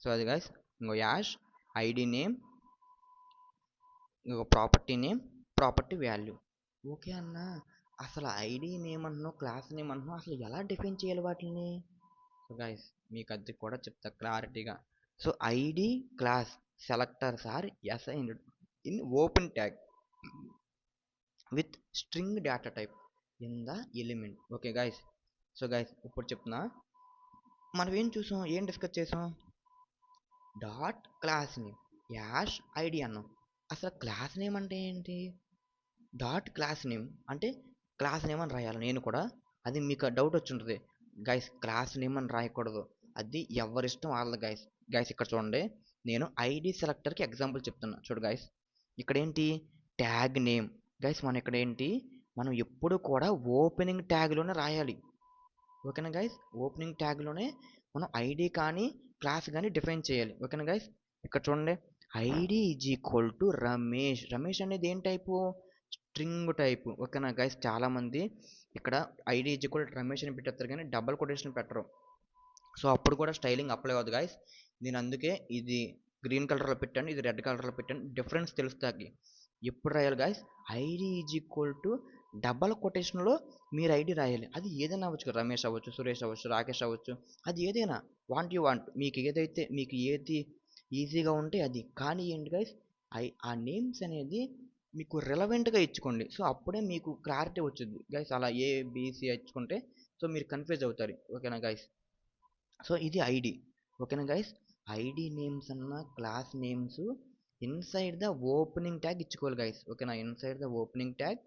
సో అది గైస్, ఇంకో యాష్ ఐడి నేమ్, ఇంకో property name, property value. Okay అన్న, అసలు ఐడి నేమ్ అంటున్నావు, క్లాస్ నేమ్ అంటున్నావు, అసలు ఎలా డిఫైన్ చేయాలి వాటిని. సో గైస్ మీకు అది కూడా చెప్తా క్లారిటీగా. So ID class selectors are assigned in open tag with string data type in the element. Okay guys, so guys ఇప్పుడు చెప్తున్నా, మనం ఏం చూసాం, ఏం డిస్కస్ చేసాం, dot class name hash ID అన్నాం. అసలు క్లాస్ నేమ్ అంటే ఏంటి, డాట్ క్లాస్ నేమ్ అంటే క్లాస్ నేమ్ అని రాయాలి. నేను కూడా అది మీకు డౌట్ వచ్చి ఉంటుంది గైస్, క్లాస్ నేమ్ అని రాయకూడదు, అది ఎవరిష్టం వాళ్ళది గైస్. గైస్ ఇక్కడ చూడండి, నేను ఐడి సెలెక్టర్కి ఎగ్జాంపుల్ చెప్తున్నా. చూడు గైస్, ఇక్కడ ఏంటి ట్యాగ్ నేమ్ గైస్, మనం ఇక్కడ ఏంటి, మనం ఎప్పుడు కూడా ఓపెనింగ్ ట్యాగ్లోనే రాయాలి. ఓకేనా గైస్, ఓపెనింగ్ ట్యాగ్లోనే మనం ఐడి కానీ క్లాస్ కానీ డిఫైన్ చేయాలి. ఓకేనా గైస్, ఇక్కడ చూడండి, ID is equal to Ramesh. Ramesh అనేది ఏం టైపు, స్ట్రింగ్ టైపు. ఓకేనా గైస్, చాలామంది ఇక్కడ ID is equal to Ramesh అని పెట్టేస్తారు కానీ డబల్ కొటేషన్ పెట్టరు. సో అప్పుడు కూడా స్టైలింగ్ అప్లై అవ్వదు గైస్. నేను అందుకే ఇది గ్రీన్ కలర్లో పెట్టాను, ఇది రెడ్ కలర్లో పెట్టాను, డిఫరెన్స్ తెలుస్తాకి. ఎప్పుడు రాయాలి guys, ID is equal to double కొటేషన్లో మీరు ఐడి రాయాలి. అది ఏదైనా అవ్వచ్చు, రమేష్ అవ్వచ్చు, సురేష్ అవ్వచ్చు, రాకేష్ అవ్వచ్చు, అది ఏదైనా వాంట్ మీకు ఏదైతే మీకు ఏది ఈజీగా ఉంటే అది. కానీ ఏంటి గైస్, ఆ నేమ్స్ అనేది మీకు రిలవెంట్గా ఇచ్చుకోండి. సో అప్పుడే మీకు క్లారిటీ వచ్చింది గైస్. అలా ఏబిసి ఇచ్చుకుంటే సో మీరు కన్ఫ్యూజ్ అవుతారు. ఓకేనా గైస్, సో ఇది ఐడి. ఓకేనా గైస్, ఐడి నేమ్స్ అన్న class names inside the opening tag ఇచ్చుకోవాలి గైస్. ఓకేనా, inside the opening tag,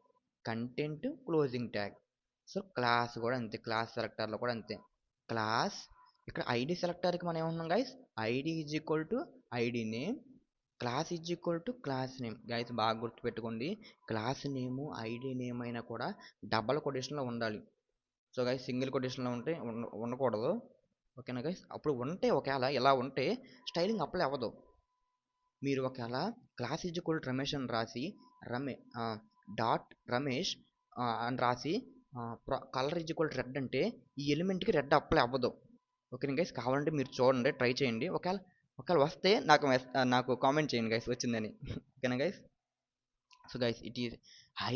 content, closing tag. So class కూడా అంతే, క్లాస్ సెలెక్టర్లో కూడా అంతే. క్లాస్ ఇక్కడ ఐడి సెలెక్టర్కి మనం ఏమన్నాం guys, ID is equal to ID name, class is equal to class name. Guys బాగా గుర్తుపెట్టుకోండి, క్లాస్ నేము ఐడి నేమ్ అయినా కూడా డబల్ కొటేషన్లో ఉండాలి. సో గైస్ సింగిల్ కొటేషన్లో ఉంటే ఉండకూడదు. ఓకేనా గైస్, అప్పుడు ఉంటే ఒకవేళ ఇలా ఉంటే స్టైలింగ్ అప్లై అవ్వదు. మీరు ఒకవేళ class is equal to Ramesh అని రాసి డాట్ రమేష్ అని రాసి colour is equal to red అంటే ఈ ఎలిమెంట్కి రెడ్ అప్లై అవ్వదు. ఓకేనా గైస్, కావాలంటే మీరు చూడండి, ట్రై చేయండి. ఒకవేళ వస్తే నాకు కామెంట్ చేయండి గైస్ వచ్చిందని. ఓకేనా guys, so guys it is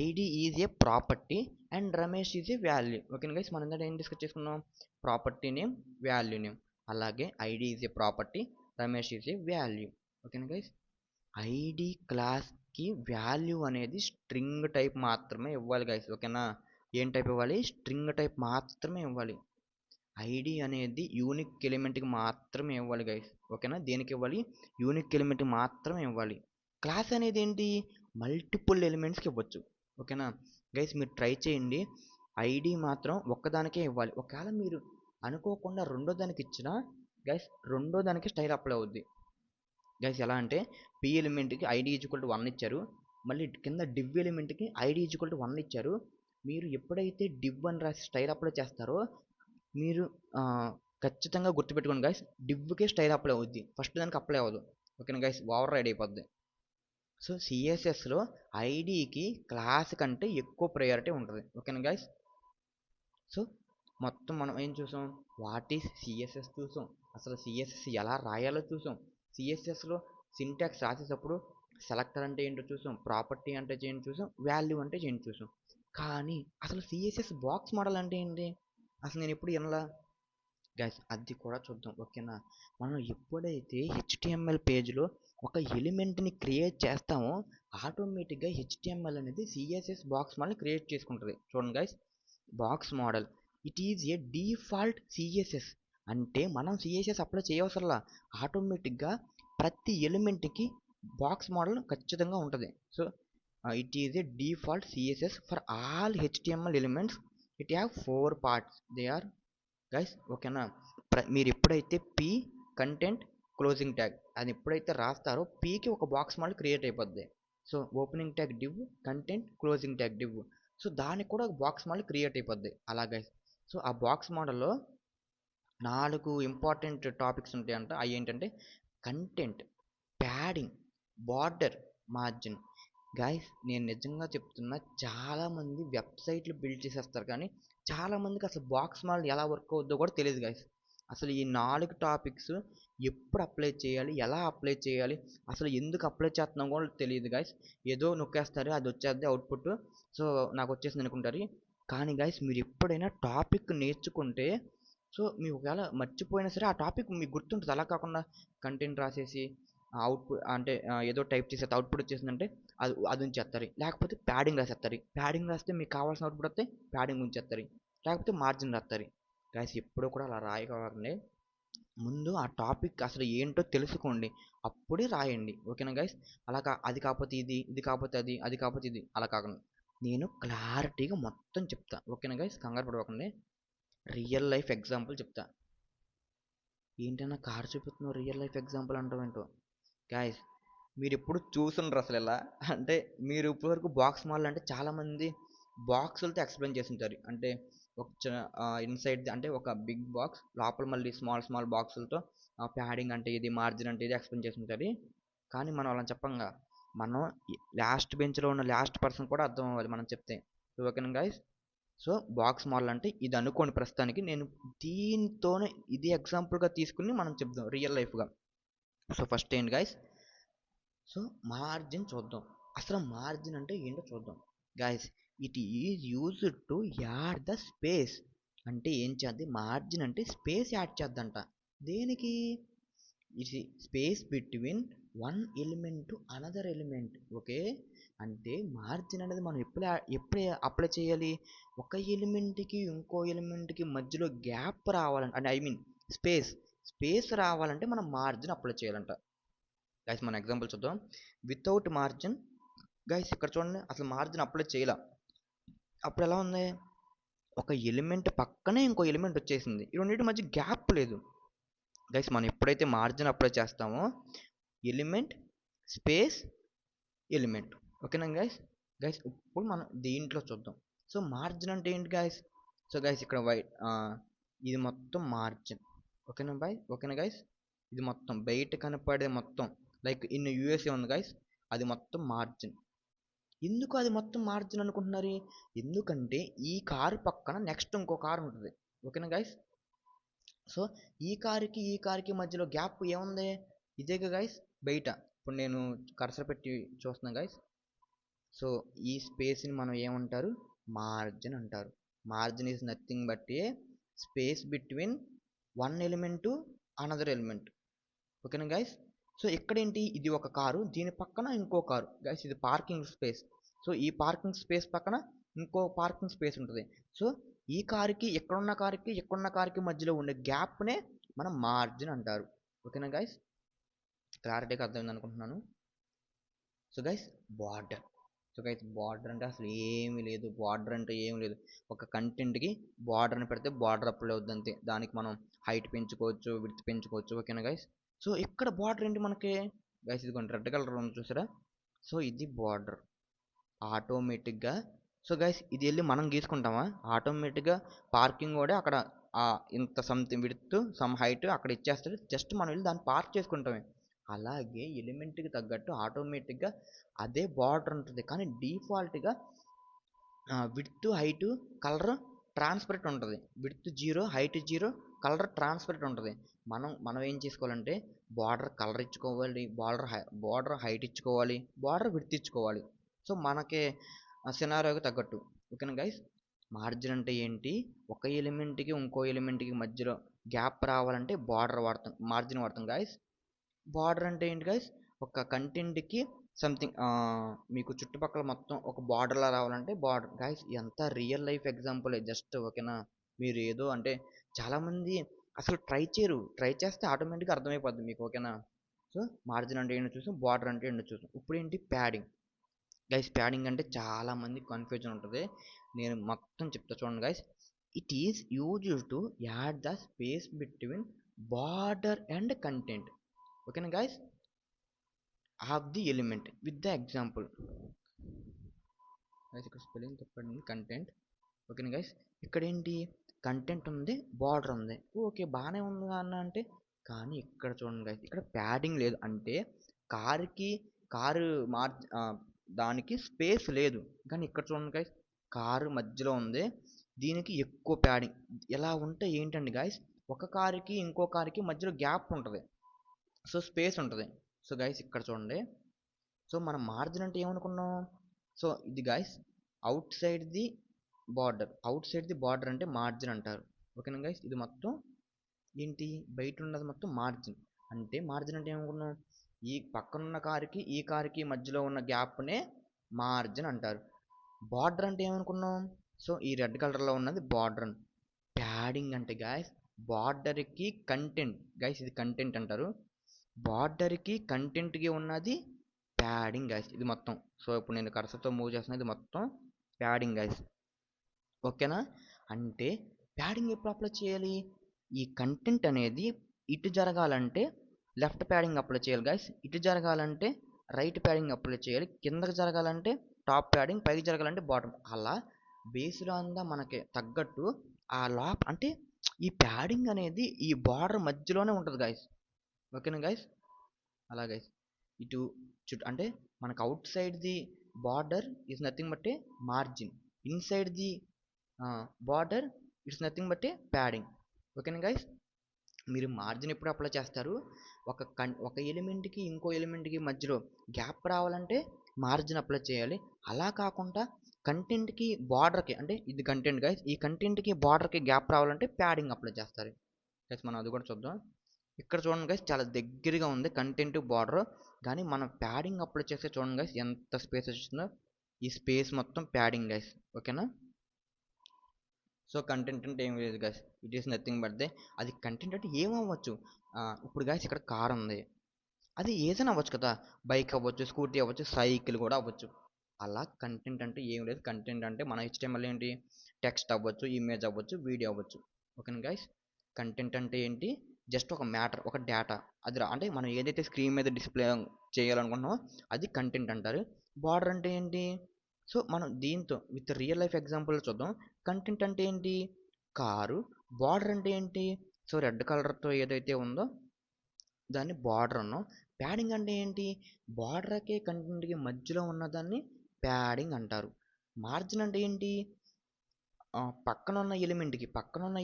ID is a property and Ramesh is a value. ఓకేనా గైస్, మనం ఏంటంటే ఏం డిస్కస్ చేసుకున్నాం, ప్రాపర్టీ నేమ్, వాల్యూ నేమ్. అలాగే ID is a property, Ramesh is a value. ఓకేనా గైస్, ఐడి క్లాస్కి వాల్యూ అనేది స్ట్రింగ్ టైప్ మాత్రమే ఇవ్వాలి గైస్. ఓకేనా, ఏం టైప్ ఇవ్వాలి, స్ట్రింగ్ టైప్ మాత్రమే ఇవ్వాలి. ఐడి అనేది యూనిక్ ఎలిమెంట్కి మాత్రమే ఇవ్వాలి గైస్. ఓకేనా, దేనికి ఇవ్వాలి, యూనిక్ ఎలిమెంట్కి మాత్రమే ఇవ్వాలి. క్లాస్ అనేది ఏంటి, మల్టిపుల్ ఎలిమెంట్స్కి ఇవ్వచ్చు. ఓకేనా గైస్, మీరు ట్రై చేయండి, ఐడి మాత్రం ఒక్కదానికే ఇవ్వాలి. ఒకవేళ మీరు అనుకోకుండా రెండో దానికి ఇచ్చినా గైస్ రెండో దానికి స్టైల్ అప్లై అవుద్ది. గైస్ ఎలా అంటే పి ఎలిమెంట్కి ఐడి ఈజ్వల్ టు 1 ఇచ్చారు, మళ్ళీ కింద డివ్ ఎలిమెంట్కి ఐడి ఈజ్వల్ టు 1 ఇచ్చారు. మీరు ఎప్పుడైతే డివ్ అని రాసి స్టైల్ అప్లై చేస్తారో మీరు ఖచ్చితంగా గుర్తుపెట్టుకోండి గైస్, డివ్కే స్టైల్ అప్లై అవుద్ది, ఫస్ట్ దానికి అప్లై అవ్వదు. ఓకేనా గైస్, ఓవర్ రైడ్ అయిపోద్ది. సో సిఎస్ఎస్లో ఐడికి క్లాస్ కంటే ఎక్కువ ప్రయారిటీ ఉంటుంది. ఓకేనా గైస్. సో మొత్తం మనం ఏం చూసాం, వాట్ ఈస్ సిఎస్ఎస్ చూసాం, అసలు సిఎస్ఎస్ ఎలా రాయాలో చూసాం, సిఎస్ఎస్లో సింటాక్స్ రాసేటప్పుడు సెలెక్టర్ అంటే ఏంటో చూసాం, ప్రాపర్టీ అంటే ఏంటో చూసాం, వాల్యూ అంటే ఏంటో చూసాం. కానీ అసలు సిఎస్ఎస్ బాక్స్ మోడల్ అంటే ఏంటి, అసలు నేను ఎప్పుడు వినలా గైస్, అది కూడా చూద్దాం. ఓకేనా, మనం ఎప్పుడైతే హెచ్టిఎంఎల్ పేజ్లో ఒక ఎలిమెంట్ని క్రియేట్ చేస్తామో ఆటోమేటిక్గా హెచ్టిఎంఎల్ అనేది సిఎస్ఎస్ బాక్స్ మోడల్ క్రియేట్ చేసుకుంటుంది. చూడండి guys, box model it is a default CSS, అంటే మనం సిఎస్ఎస్ అప్లై చేయవసరలా, ఆటోమేటిక్గా ప్రతి ఎలిమెంట్కి బాక్స్ మోడల్ ఖచ్చితంగా ఉంటుంది. So it is a default CSS for all HTML elements. It have 4 parts, they are guys. ఓకేనా, మీరు ఎప్పుడైతే పి కంటెంట్ క్లోజింగ్ ట్యాగ్ అది ఎప్పుడైతే రాస్తారో పీకి ఒక బాక్స్ మోడల్ క్రియేట్ అయిపోద్ది. So opening tag div, content closing tag div, so దానికి కూడా ఒక బాక్స్ మోడల్ క్రియేట్ అయిపోద్ది అలా గైస్. సో ఆ బాక్స్ మోడల్లో 4 ఇంపార్టెంట్ టాపిక్స్ ఉంటాయంట. అవి ఏంటంటే content, padding, border, margin. Guys నేను నిజంగా చెప్తున్నా, చాలామంది వెబ్సైట్లు బిల్డ్ చేసేస్తారు కానీ చాలామందికి అసలు బాక్స్ మోడల్ ఎలా వర్క్ అవుద్దో కూడా తెలియదు గైస్. అసలు ఈ 4 టాపిక్స్ ఎప్పుడు అప్లై చేయాలి, ఎలా అప్లై చేయాలి, అసలు ఎందుకు అప్లై చేస్తున్నాం కూడా తెలియదు గైస్. ఏదో నొక్కేస్తారు, అది వచ్చేది అవుట్పుట్, సో నాకు వచ్చేసింది అనుకుంటారు. కానీ గైస్ మీరు ఎప్పుడైనా టాపిక్ నేర్చుకుంటే, సో మీరు ఒకవేళ మర్చిపోయినా సరే ఆ టాపిక్ మీకు గుర్తుంటుంది. అలా కాకుండా కంటెంట్ రాసేసి అవుట్పుట్ అంటే ఏదో టైప్ చేసేది అవుట్పుట్ వచ్చేసిందంటే అది ఉంచేస్తారు, లేకపోతే ప్యాడింగ్ రాసేస్తారు. ప్యాడింగ్ రాస్తే మీకు కావాల్సిన అవుట్పుట్ వస్తే ప్యాడింగ్ ఉంచేస్తారు, లేకపోతే మార్జిన్ రాస్తారు. గైస్ ఎప్పుడు కూడా అలా రాయకండి, ముందు ఆ టాపిక్ అసలు ఏంటో తెలుసుకోండి, అప్పుడే రాయండి. ఓకేనా గైస్, అలా అది కాకపోతే ఇది, ఇది కాకపోతే అది, అది కాకపోతే ఇది అలా కాకుండా నేను క్లారిటీగా మొత్తం చెప్తా. ఓకేనా గైస్, కంగారు పడవకండి. రియల్ లైఫ్ ఎగ్జాంపుల్ చెప్తా. ఏంటన్నా కార్ చూపిస్తున్నావు రియల్ లైఫ్ ఎగ్జాంపుల్ అంటావేంటో. గాయస్ మీరు ఎప్పుడు చూసుండ్రు అసలు ఎలా అంటే, మీరు ఇప్పటివరకు బాక్స్ మోడల్ అంటే చాలామంది బాక్సులతో ఎక్స్ప్లెయిన్ చేస్తుంటారు. అంటే ఒక ఇన్సైడ్ అంటే ఒక బిగ్ బాక్స్ లోపల మళ్ళీ స్మాల్ స్మాల్ బాక్సులతో ప్యాడింగ్ అంటే ఇది, మార్జిన్ అంటే ఇది ఎక్స్ప్లెయిన్ చేస్తుంటారు. కానీ మనం అలా చెప్పంగా, మనం లాస్ట్ బెంచ్లో ఉన్న లాస్ట్ పర్సన్ కూడా అర్థం అవ్వాలి మనం చెప్తే. ఓకేనా గైస్. సో బాక్స్ మోడల్ అంటే ఇది అనుకోండి ప్రస్తుతానికి, నేను దీంతోనే ఇది ఎగ్జాంపుల్గా తీసుకుని మనం చెప్దాం రియల్ లైఫ్గా. సో ఫస్ట్ ఏంటి గైస్, సో మార్జిన్ చూద్దాం. అసలు మార్జిన్ అంటే ఏంటో చూద్దాం guys. It is used to add the space, అంటే ఏం చేద్ది, మార్జిన్ అంటే స్పేస్ యాడ్ చేద్దంట. దేనికి, ఇది space between one element to another element. Okay, అంటే మార్జిన్ అనేది మనం ఎప్పుడు అప్లై చేయాలి, ఒక ఎలిమెంట్కి ఇంకో ఎలిమెంట్కి మధ్యలో గ్యాప్ రావాలంటే, అంటే ఐ మీన్ స్పేస్ స్పేస్ రావాలంటే మనం మార్జిన్ అప్లై చేయాలంట. గైస్ మన ఎగ్జాంపుల్ చూద్దాం. వితౌట్ మార్జిన్ గైస్ ఇక్కడ చూడండి, అసలు మార్జిన్ అప్లై చేయాల, అప్పుడు ఎలా ఉంది, ఒక ఎలిమెంట్ పక్కనే ఇంకో ఎలిమెంట్ వచ్చేసింది, ఈ రెండింటి మధ్య గ్యాప్ లేదు. గైస్ మనం ఎప్పుడైతే మార్జిన్ అప్లై చేస్తామో ఎలిమెంట్ స్పేస్ ఎలిమెంట్. ఓకేనా గైస్. గైస్ ఇప్పుడు మనం దీంట్లో చూద్దాం. సో మార్జిన్ అంటే ఏంటి గైస్, సో గైస్ ఇక్కడ ఇది మొత్తం మార్జిన్. ఓకేనా బాయ్, ఓకేనా గైస్. ఇది మొత్తం బయట కనపడే మొత్తం, లైక్ ఇన్ యూఎస్ఏ ఉంది గైస్, అది మొత్తం మార్జిన్. ఎందుకు అది మొత్తం మార్జిన్ అనుకుంటున్నారు, ఎందుకంటే ఈ కారు పక్కన నెక్స్ట్ ఇంకో కారు ఉంటుంది. ఓకేనా గైస్. సో ఈ కార్కి మధ్యలో గ్యాప్ ఏముంది, ఇదేగా గైస్ బయట. ఇప్పుడు నేను కర్సర్ పెట్టి చూస్తున్నాను గైస్. సో ఈ స్పేస్ని మనం ఏమంటారు, మార్జిన్ అంటారు. Margin is nothing but A space between one element to another element. ఓకేనా గైస్. సో ఇక్కడేంటి, ఇది ఒక కారు, దీని పక్కన ఇంకో కారు గైస్, ఇది పార్కింగ్ స్పేస్. సో ఈ పార్కింగ్ స్పేస్ పక్కన ఇంకో పార్కింగ్ స్పేస్ ఉంటుంది. సో ఈ కారుకి ఇక్కడున్న కారుకి మధ్యలో ఉండే గ్యాప్నే మనం మార్జిన్ అంటారు. ఓకేనా గైస్, క్లారిటీగా అర్థమైంది అనుకుంటున్నాను. So guys border, so guys border అంటే అసలు ఏమీ లేదు, బార్డర్ అంటే ఏమి లేదు, ఒక కంటెంట్కి బార్డర్ని పెడితే బార్డర్ అప్లై అవుద్ది అంతే. దానికి మనం హైట్ పెంచుకోవచ్చు, విడ్త్ పెంచుకోవచ్చు. ఓకేనా గైస్. సో ఇక్కడ బార్డర్ ఏంటి మనకి, గైస్ ఇదిగోండి రెడ్ కలర్ ఉంది చూసారా. సో ఇది బార్డర్ ఆటోమేటిక్గా. సో గైస్ ఇది వెళ్ళి మనం గీసుకుంటామా, ఆటోమేటిక్గా పార్కింగ్ కూడా అక్కడ ఇంత సంథింగ్ విడ్త్ సమ్ హైట్ అక్కడ ఇచ్చేస్తాడు, జస్ట్ మనం వెళ్ళి దాన్ని పార్క్ చేసుకుంటామే. అలాగే ఎలిమెంట్కి తగ్గట్టు ఆటోమేటిక్గా అదే బార్డర్ ఉంటుంది, కానీ డిఫాల్ట్గా విడ్త్ హైట్ కలర్ ట్రాన్స్పరెంట్ ఉంటుంది. విడ్త్ 0, హైట్ 0, కలర్ ట్రాన్స్పరెంట్ ఉంటుంది. మనం ఏం చేసుకోవాలంటే బార్డర్ కలర్ ఇచ్చుకోవాలి, బార్డర్ హైట్ ఇచ్చుకోవాలి, బార్డర్ విడ్త్ ఇచ్చుకోవాలి. సో మనకి సినారియోకి తగ్గట్టు. ఓకేనా గైస్. మార్జిన్ అంటే ఏంటి, ఒక ఎలిమెంట్కి ఇంకో ఎలిమెంట్కి మధ్యలో గ్యాప్ రావాలంటే బార్డర్ వాడతాం, మార్జిన్ వాడతాం గైస్. బార్డర్ అంటే ఏంటి గైస్, ఒక కంటెంట్కి సంథింగ్ మీకు చుట్టుపక్కల మొత్తం ఒక బార్డర్లా రావాలంటే బార్డర్. గైస్ ఎంత రియల్ లైఫ్ ఎగ్జాంపుల్ జస్ట్. ఓకేనా. మీరు ఏదో అంటే చాలామంది అసలు ట్రై చేయరు, ట్రై చేస్తే ఆటోమేటిక్గా అర్థమైపోద్ది మీకు. ఓకేనా. సో మార్జిన్ అంటే ఏంటో చూసాం, బార్డర్ అంటే ఏంటో చూసాం. ఇప్పుడు ఏంటి ప్యాడింగ్. గైస్ ప్యాడింగ్ అంటే చాలామంది కన్ఫ్యూజన్ ఉంటుంది, నేను మొత్తం చెప్తా చూడండి guys. It is used to add the space between border and content. ఓకేనా guys, of the element with the example. Guys ఇక్కడ స్పెల్లింగ్ తప్పండి, కంటెంట్. ఓకేనా గైస్. ఇక్కడ ఏంటి, కంటెంట్ ఉంది, బార్డర్ ఉంది, ఓకే బాగానే ఉంది అన్న అంటే, కానీ ఇక్కడ చూడండి గైస్, ఇక్కడ ప్యాడింగ్ లేదు. అంటే కారుకి కారు దానికి స్పేస్ లేదు, కానీ ఇక్కడ చూడండి గైస్, కారు మధ్యలో ఉంది, దీనికి ఎక్కువ ప్యాడింగ్. ఎలా ఉంటే ఏంటండి గైస్, ఒక కారుకి ఇంకో కారుకి మధ్యలో గ్యాప్ ఉంటుంది, సో స్పేస్ ఉంటుంది. సో గైస్ ఇక్కడ చూడండి, సో మనం మార్జిన్ అంటే ఏమనుకున్నాం, సో ఇది guys out side the border, out side the border అంటే మార్జిన్ అంటారు. ఓకేనా గైస్. ఇది మొత్తం ఏంటి, బయట ఉన్నది మొత్తం మార్జిన్. అంటే మార్జిన్ అంటే ఏమనుకున్నాం, ఈ పక్కనున్న కారుకి ఈ కారుకి మధ్యలో ఉన్న గ్యాప్నే మార్జిన్ అంటారు. బార్డర్ అంటే ఏమనుకున్నాం, సో ఈ రెడ్ కలర్లో ఉన్నది బార్డర్. ప్యాడింగ్ అంటే గైస్ బార్డర్కి కంటెంట్, గైస్ ఇది కంటెంట్ అంటారు, బార్డర్కి కంటెంట్కి ఉన్నది ప్యాడింగ్ గైస్ ఇది మొత్తం. సో ఇప్పుడు నేను కర్సర్తో మూవ్ చేస్తున్నా, ఇది మొత్తం ప్యాడింగ్ గైస్. ఓకేనా. అంటే ప్యాడింగ్ ఎప్పుడు అప్లై చేయాలి, ఈ కంటెంట్ అనేది ఇటు జరగాలంటే లెఫ్ట్ ప్యాడింగ్ అప్లై చేయాలి గైస్, ఇటు జరగాలంటే రైట్ ప్యాడింగ్ అప్లై చేయాలి, కిందకి జరగాలంటే టాప్ ప్యాడింగ్, పైకి జరగాలంటే బాటమ్. అలా బేస్డ్ ఆన్ ద మనకి తగ్గట్టు ఆ అంటే ఈ ప్యాడింగ్ అనేది ఈ బార్డర్ మధ్యలోనే ఉంటుంది గైస్. ఓకేనా గైస్. అలా గైస్ ఇటు అంటే మనకు out side the border is nothing but A margin, inside the border it's nothing but A padding. ఓకేనా గైస్. మీరు మార్జిన్ ఎప్పుడు అప్లై చేస్తారు, ఒక ఎలిమెంట్కి ఇంకో ఎలిమెంట్కి మధ్యలో గ్యాప్ రావాలంటే మార్జిన్ అప్లై చేయాలి. అలా కాకుండా కంటెంట్కి బార్డర్కి, అంటే ఇది కంటెంట్ గైస్, ఈ కంటెంట్కి బార్డర్కి గ్యాప్ రావాలంటే ప్యాడింగ్ అప్లై చేస్తారు గైస్. మనం అది కూడా చూద్దాం. ఇక్కడ చూడండి గైస్ చాలా దగ్గరగా ఉంది కంటెంట్ బార్డర్, కానీ మనం ప్యాడింగ్ అప్లై చేస్తే చూడండి గైస్ ఎంత స్పేస్ వచ్చిందో, ఈ స్పేస్ మొత్తం ప్యాడింగ్ గైస్. ఓకేనా. సో కంటెంట్ అంటే ఏం లేదు guys, it is nothing but they, అది కంటెంట్ అంటే ఏమవ్వచ్చు, ఇప్పుడు గైస్ ఇక్కడ కార్ ఉంది, అది ఏదైనా అవ్వచ్చు కదా, బైక్ అవ్వచ్చు, స్కూటీ అవ్వచ్చు, సైకిల్ కూడా అవ్వచ్చు. అలా కంటెంట్ అంటే ఏం లేదు, కంటెంట్ అంటే మన HTML ఏంటి, టెక్స్ట్ అవ్వచ్చు, ఇమేజ్ అవ్వచ్చు, వీడియో అవ్వచ్చు. ఓకేనా గైస్. కంటెంట్ అంటే ఏంటి, జస్ట్ ఒక మ్యాటర్, ఒక డేటా, అది అంటే మనం ఏదైతే స్క్రీన్ మీద డిస్ప్లే చేయాలనుకుంటున్నామో అది కంటెంట్ అంటారు. బార్డర్ అంటే ఏంటి, సో మనం దీంతో విత్ రియల్ లైఫ్ ఎగ్జాంపుల్ చూద్దాం. కంటెంట్ అంటే ఏంటి, కారు, బార్డర్ అంటే ఏంటి, సో రెడ్ కలర్తో ఏదైతే ఉందో దాన్ని బార్డర్ అన్నాం. ప్యాడింగ్ అంటే ఏంటి, బార్డర్కి కంటెంట్కి మధ్యలో ఉన్నదాన్ని ప్యాడింగ్ అంటారు. మార్జిన్ అంటే ఏంటి, పక్కనున్న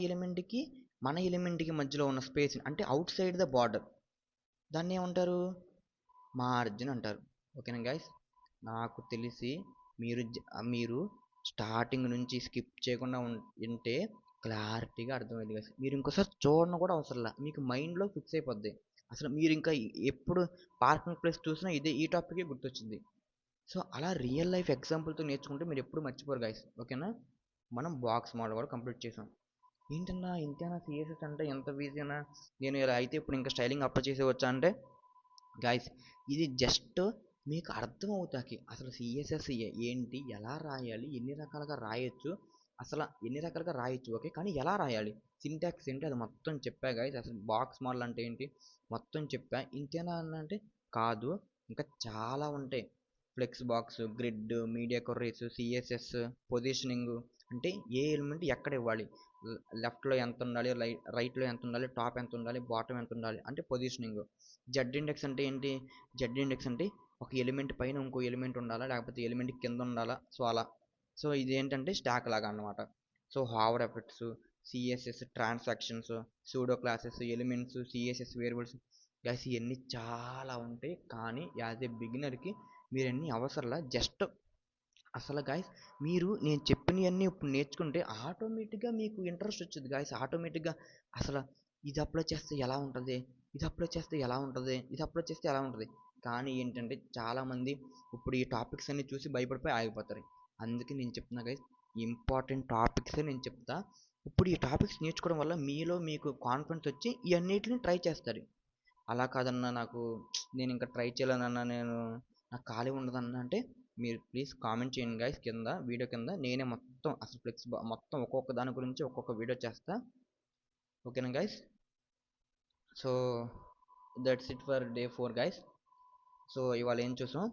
ఎలిమెంట్కి మన ఎలిమెంట్కి మధ్యలో ఉన్న స్పేస్, అంటే అవుట్ సైడ్ ద బార్డర్, దాన్ని ఏమంటారు, మార్జిన్ అంటారు. ఓకేనా గైస్. నాకు తెలిసి మీరు స్టార్టింగ్ నుంచి స్కిప్ చేయకుండా ఉంటే క్లారిటీగా అర్థమైంది గైస్. మీరు ఇంకోసారి చూడడం కూడా అవసరంలా, మీకు మైండ్లో ఫిక్స్ అయిపోద్ది. అసలు మీరు ఇంకా ఎప్పుడు పార్కింగ్ ప్లేస్ చూసినా ఈ టాపికే గుర్తొచ్చింది. సో అలా రియల్ లైఫ్ ఎగ్జాంపుల్తో నేర్చుకుంటే మీరు ఎప్పుడు మర్చిపోరు గైస్. ఓకేనా. మనం బాక్స్ మోడల్ కూడా కంప్లీట్ చేసాం. ఏంటన్నా ఇంతేనా, సిఎస్ఎస్ అంటే ఎంత ఈజీనా, నేను ఇలా అయితే ఇప్పుడు ఇంకా స్టైలింగ్ అప్లై చేసేవచ్చా అంటే గైస్ ఇది జస్ట్ మీకు అర్థం అవుతాకి అసలు సిఎస్ఎస్ ఏంటి, ఎలా రాయాలి, ఎన్ని రకాలుగా రాయొచ్చు, అసలు ఎన్ని రకాలుగా రాయొచ్చు, ఓకే, కానీ ఎలా రాయాలి, సింటాక్స్ ఏంటి, అది మొత్తం చెప్పా గైస్. అసలు బాక్స్ మోడల్ అంటే ఏంటి మొత్తం చెప్పా. ఇంతేనా అంటే కాదు, ఇంకా చాలా ఉంటాయి. Flex box, grid, media queries, CSS, positioning, అంటే ఏ ఎలిమెంట్ ఎక్కడ ఇవ్వాలి, లెఫ్ట్లో ఎంత ఉండాలి, రైట్లో ఎంత ఉండాలి, టాప్ ఎంత ఉండాలి, బాటమ్ ఎంత ఉండాలి అంటే పొజిషనింగ్. జెడ్ ఇండెక్స్ అంటే ఏంటి? జెడ్ ఇండెక్స్ అంటే ఒక ఎలిమెంట్ పైన ఇంకో ఎలిమెంట్ ఉండాలా, లేకపోతే ఎలిమెంట్ కింద ఉండాలా, సో అలా. సో ఇది ఏంటంటే స్టాక్ లాగా అన్నమాట. So hour effects, CSS transactions, pseudo classes, elements, CSS variables. Guys ఇవన్నీ చాలా ఉంటాయి, కానీ యాజ్ ఏ బిగినర్కి మీరు అన్నీ అవసరంలా. జస్ట్ అసలు గాయస్ మీరు నేను చెప్పినవన్నీ ఇప్పుడు నేర్చుకుంటే ఆటోమేటిక్గా మీకు ఇంట్రెస్ట్ వచ్చింది గాయస్. ఆటోమేటిక్గా అసలు ఇది అప్లై చేస్తే ఎలా ఉంటుంది, ఇది అప్లై చేస్తే ఎలా ఉంటుంది, ఇది అప్లై చేస్తే ఎలా ఉంటుంది. కానీ ఏంటంటే చాలామంది ఇప్పుడు ఈ టాపిక్స్ అన్ని చూసి భయపడిపోయి ఆగిపోతారు. అందుకే నేను చెప్తున్నా గైస్, ఇంపార్టెంట్ టాపిక్సే నేను చెప్తా. ఇప్పుడు ఈ టాపిక్స్ నేర్చుకోవడం వల్ల మీలో మీకు కాన్ఫిడెన్స్ వచ్చి ఇవన్నిటిని ట్రై చేస్తారు. అలా కాదన్నా నాకు నేను ఇంకా ట్రై చేయలేనన్నా, నేను నాకు ఖాళీ ఉండదన్నా అంటే మీరు ప్లీజ్ కామెంట్ చేయండి గైస్ కింద, వీడియో కింద. నేనే మొత్తం అసలు మొత్తం ఒక్కొక్క దాని గురించి ఒక్కొక్క వీడియో చేస్తా. ఓకేనా guys? So that's it for day 4 guys. So ఇవాళ ఏం చూసాం?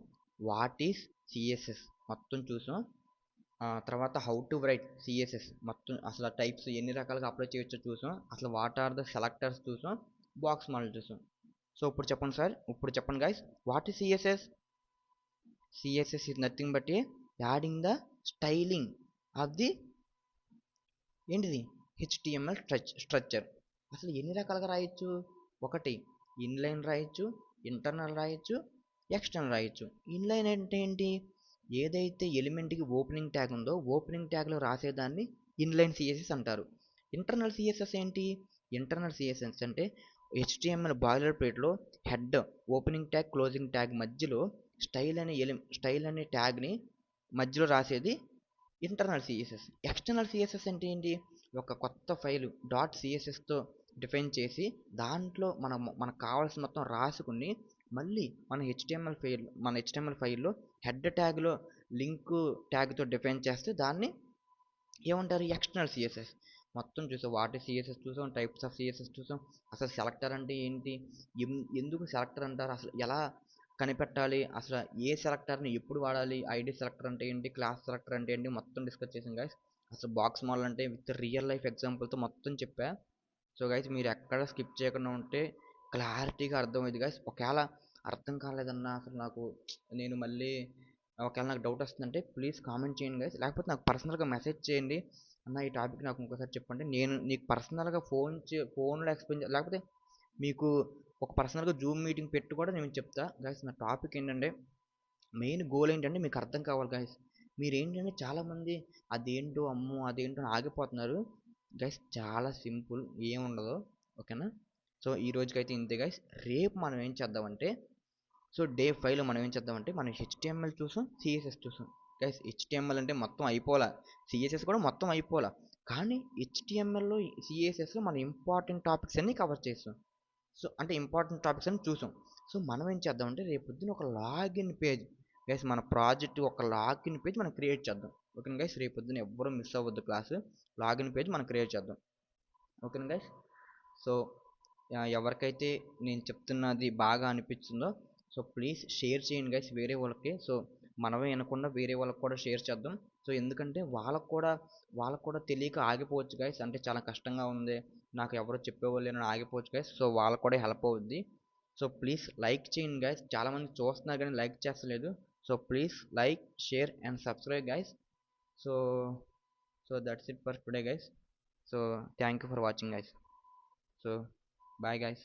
వాట్ ఈస్ సిఎస్ఎస్ మొత్తం చూసాం. తర్వాత హౌ టు రైట్ సిఎస్ఎస్ మొత్తం, అసలు టైప్స్ ఎన్ని రకాలుగా అప్లై చేయొచ్చో చూసాం. అసలు వాట్ ఆర్ ద సెలెక్టర్స్ చూసాం. బాక్స్ మోడల్ చూసాం. సో ఇప్పుడు చెప్పండి సార్, ఇప్పుడు చెప్పండి guys, what is CSS? CSS is nothing but a adding the styling of the ఏంటిది HTML స్ట్రక్చర్. అసలు ఎన్ని రకాలుగా రాయొచ్చు? ఒకటి ఇన్లైన్ రాయొచ్చు, ఇంటర్నల్ రాయొచ్చు, ఎక్స్టర్నల్ రాయొచ్చు. ఇన్లైన్ అంటే ఏంటి? ఏదైతే ఎలిమెంట్కి ఓపెనింగ్ ట్యాగ్ ఉందో ఓపెనింగ్ ట్యాగ్లో రాసేదాన్ని ఇన్లైన్ సిఎస్ఎస్ అంటారు. ఇంటర్నల్ సిఎస్ఎస్ ఏంటి? ఇంటర్నల్ సిఎస్ఎస్ అంటే HTML బాయిలర్ ప్లేట్లో head, opening tag, closing tag మధ్యలో స్టైల్ అనే ట్యాగ్ని మధ్యలో రాసేది ఇంటర్నల్ సిఎస్ఎస్. ఎక్స్టర్నల్ సిఎస్ఎస్ అంటే ఏంటి? ఒక కొత్త ఫైలు డాట్ సిఎస్ఎస్తో డిఫైన్ చేసి దాంట్లో మనకు కావాల్సిన మొత్తం రాసుకుని మళ్ళీ మన హెచ్టిఎంఎల్ ఫైల్లో హెడ్ ట్యాగ్లో లింక్ ట్యాగ్తో డిఫైన్ చేస్తే దాన్ని ఏమంటారు? External CSS. మొత్తం చూసాం, వాటి సిఎస్ఎస్ చూసాం, టైప్స్ ఆఫ్ సిఎస్ఎస్ చూసాం. అసలు సెలెక్టర్ అంటే ఏంటి, ఎందుకు సెలెక్టర్ అంటారు, అసలు ఎలా కనిపెట్టాలి, అసలు ఏ సెలెక్టర్ని ఎప్పుడు వాడాలి, ఐడి సెలెక్టర్ అంటే ఏంటి, క్లాస్ సెలెక్టర్ అంటే ఏంటి, మొత్తం డిస్కస్ చేసాం గైస్. అసలు బాక్స్ మోడల్ అంటే విత్ రియల్ లైఫ్ ఎగ్జాంపుల్తో మొత్తం చెప్పా. సో గైస్ మీరు ఎక్కడ స్కిప్ చేయకుండా ఉంటే క్లారిటీగా అర్థమైంది గైస్. ఒకవేళ అర్థం కాలేదన్నా, అసలు నాకు నేను మళ్ళీ ఒకవేళ నాకు డౌట్ వస్తుందంటే ప్లీజ్ కామెంట్ చేయండి గైస్, లేకపోతే నాకు పర్సనల్గా మెసేజ్ చేయండి, అన్న ఈ టాపిక్ నాకు ఇంకోసారి చెప్పండి, నేను నీకు పర్సనల్గా ఫోన్లో ఎక్స్ప్లెయిన్ లేకపోతే మీకు ఒక పర్సనల్గా జూమ్ మీటింగ్ పెట్టి కూడా నేను చెప్తా గైస్. నా టాపిక్ ఏంటంటే మెయిన్ గోల్ ఏంటంటే మీకు అర్థం కావాలి గైస్. మీరు ఏంటంటే చాలామంది అదేంటో అమ్మో అదేంటో అని ఆగిపోతున్నారు గైస్. చాలా సింపుల్, ఏముండదు. ఓకేనా? సో ఈ రోజుకైతే ఇంతే గైస్. రేపు మనం ఏం చేద్దామంటే, సో డే 5లో మనం ఏం చేద్దామంటే మనం HTML చూసాం, సిఎస్ఎస్ చూసాం గైస్. HTML అంటే మొత్తం అయిపోలా, సిఎస్ఎస్ కూడా మొత్తం అయిపోలా, కానీ HTMLలో సిఎస్ఎస్లో మనం ఇంపార్టెంట్ టాపిక్స్ అన్నీ కవర్ చేస్తాం. సో అంటే ఇంపార్టెంట్ టాపిక్స్ అని చూసాం. సో మనం ఏం చేద్దామంటే రేపు పొద్దున్న ఒక లాగిన్ పేజ్ గైస్, మన ప్రాజెక్ట్ ఒక లాగిన్ పేజ్ మనం క్రియేట్ చేద్దాం. ఓకేనా గైస్? రేపు పొద్దున్న ఎవ్వరూ మిస్ అవ్వద్దు క్లాసు. లాగిన్ పేజ్ మనం క్రియేట్ చేద్దాం. ఓకేనా గైస్? సో ఎవరికైతే నేను చెప్తున్నది బాగా అనిపిస్తుందో సో ప్లీజ్ షేర్ చేయండి గైస్ వేరే వాళ్ళకి. సో మనమే అనకుండా వేరే వాళ్ళకి కూడా షేర్ చేద్దాం. సో ఎందుకంటే వాళ్ళకు కూడా తెలియక ఆగిపోవచ్చు గైస్, అంటే చాలా కష్టంగా ఉంది నాకు ఎవరో చెప్పేవాళ్ళు అని ఆగిపోవచ్చు గైస్. సో వాళ్ళకు కూడా హెల్ప్ అవుద్ది. సో ప్లీజ్ లైక్ చేయండి గైస్. చాలామంది చూస్తున్నారు కానీ లైక్ చేస్తలేదు. So please like, share and subscribe guys. So so that's it for today guys. So thank you for watching guys. So bye guys.